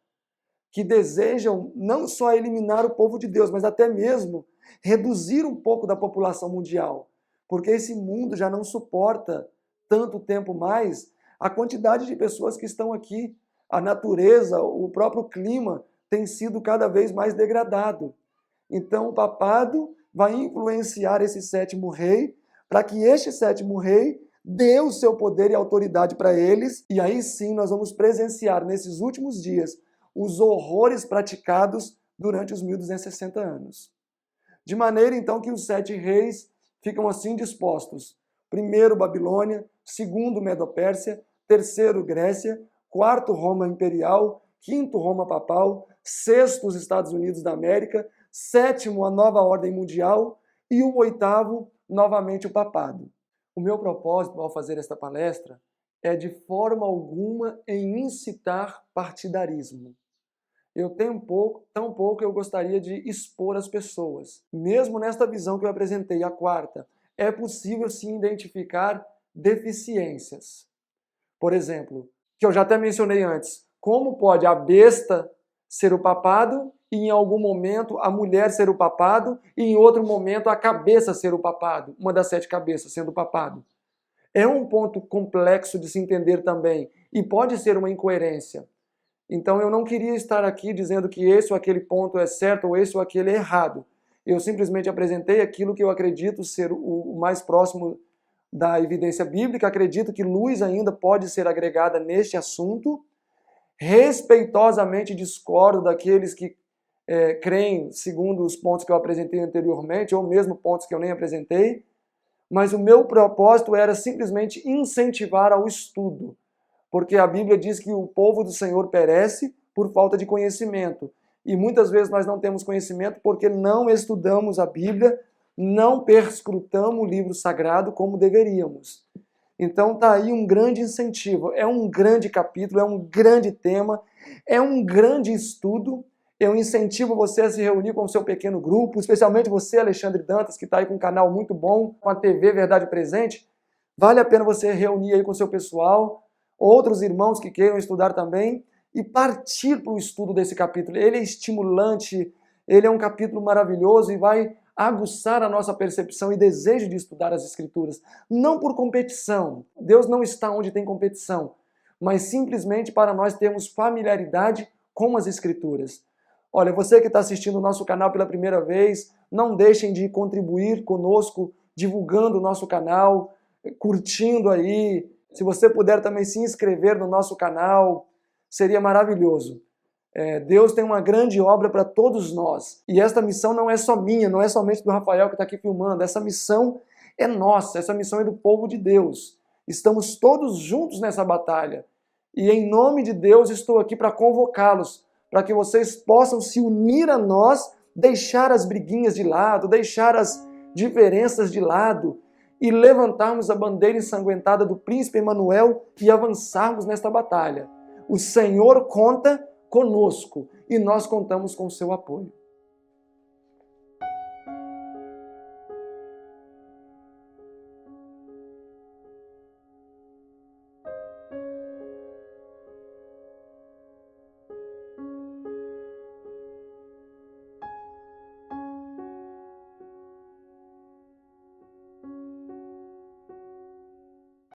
que desejam não só eliminar o povo de Deus, mas até mesmo reduzir um pouco da população mundial. Porque esse mundo já não suporta tanto tempo mais a quantidade de pessoas que estão aqui. A natureza, o próprio clima tem sido cada vez mais degradado. Então o papado vai influenciar esse sétimo rei para que este sétimo rei dê o seu poder e autoridade para eles. E aí sim nós vamos presenciar nesses últimos dias os horrores praticados durante os 1260 anos. De maneira, então, que os 7 reis ficam assim dispostos. Primeiro, Babilônia. Segundo, Medo-Pérsia. Terceiro, Grécia. Quarto, Roma Imperial. Quinto, Roma Papal. Sexto, os Estados Unidos da América. Sétimo, a nova ordem mundial. E o oitavo, novamente, o papado. O meu propósito ao fazer esta palestra é de forma alguma em incitar partidarismo. Eu tenho tão pouco eu gostaria de expor as pessoas. Mesmo nesta visão que eu apresentei, a quarta, é possível sim identificar deficiências. Por exemplo, que eu já até mencionei antes, como pode a besta ser o papado e em algum momento a mulher ser o papado e em outro momento a cabeça ser o papado, uma das 7 cabeças sendo o papado. É um ponto complexo de se entender também e pode ser uma incoerência. Então eu não queria estar aqui dizendo que esse ou aquele ponto é certo ou esse ou aquele é errado. Eu simplesmente apresentei aquilo que eu acredito ser o mais próximo da evidência bíblica. Acredito que luz ainda pode ser agregada neste assunto. Respeitosamente discordo daqueles que creem segundo os pontos que eu apresentei anteriormente, ou mesmo pontos que eu nem apresentei. Mas o meu propósito era simplesmente incentivar ao estudo. Porque a Bíblia diz que o povo do Senhor perece por falta de conhecimento. E muitas vezes nós não temos conhecimento porque não estudamos a Bíblia, não perscrutamos o livro sagrado como deveríamos. Então está aí um grande incentivo. É um grande capítulo, é um grande tema, é um grande estudo. Eu incentivo você a se reunir com o seu pequeno grupo, especialmente você, Alexandre Dantas, que está aí com um canal muito bom, com a TV Verdade Presente. Vale a pena você reunir aí com o seu pessoal, outros irmãos que queiram estudar também, e partir para o estudo desse capítulo. Ele é estimulante, ele é um capítulo maravilhoso e vai aguçar a nossa percepção e desejo de estudar as Escrituras. Não por competição, Deus não está onde tem competição, mas simplesmente para nós termos familiaridade com as Escrituras. Olha, você que está assistindo o nosso canal pela primeira vez, não deixem de contribuir conosco, divulgando o nosso canal, curtindo aí. Se você puder também se inscrever no nosso canal, seria maravilhoso. Deus tem uma grande obra para todos nós. E esta missão não é só minha, não é somente do Rafael que está aqui filmando. Essa missão é nossa, essa missão é do povo de Deus. Estamos todos juntos nessa batalha. E em nome de Deus estou aqui para convocá-los, para que vocês possam se unir a nós, deixar as briguinhas de lado, deixar as diferenças de lado e levantarmos a bandeira ensanguentada do príncipe Emanuel e avançarmos nesta batalha. O Senhor conta conosco e nós contamos com o seu apoio.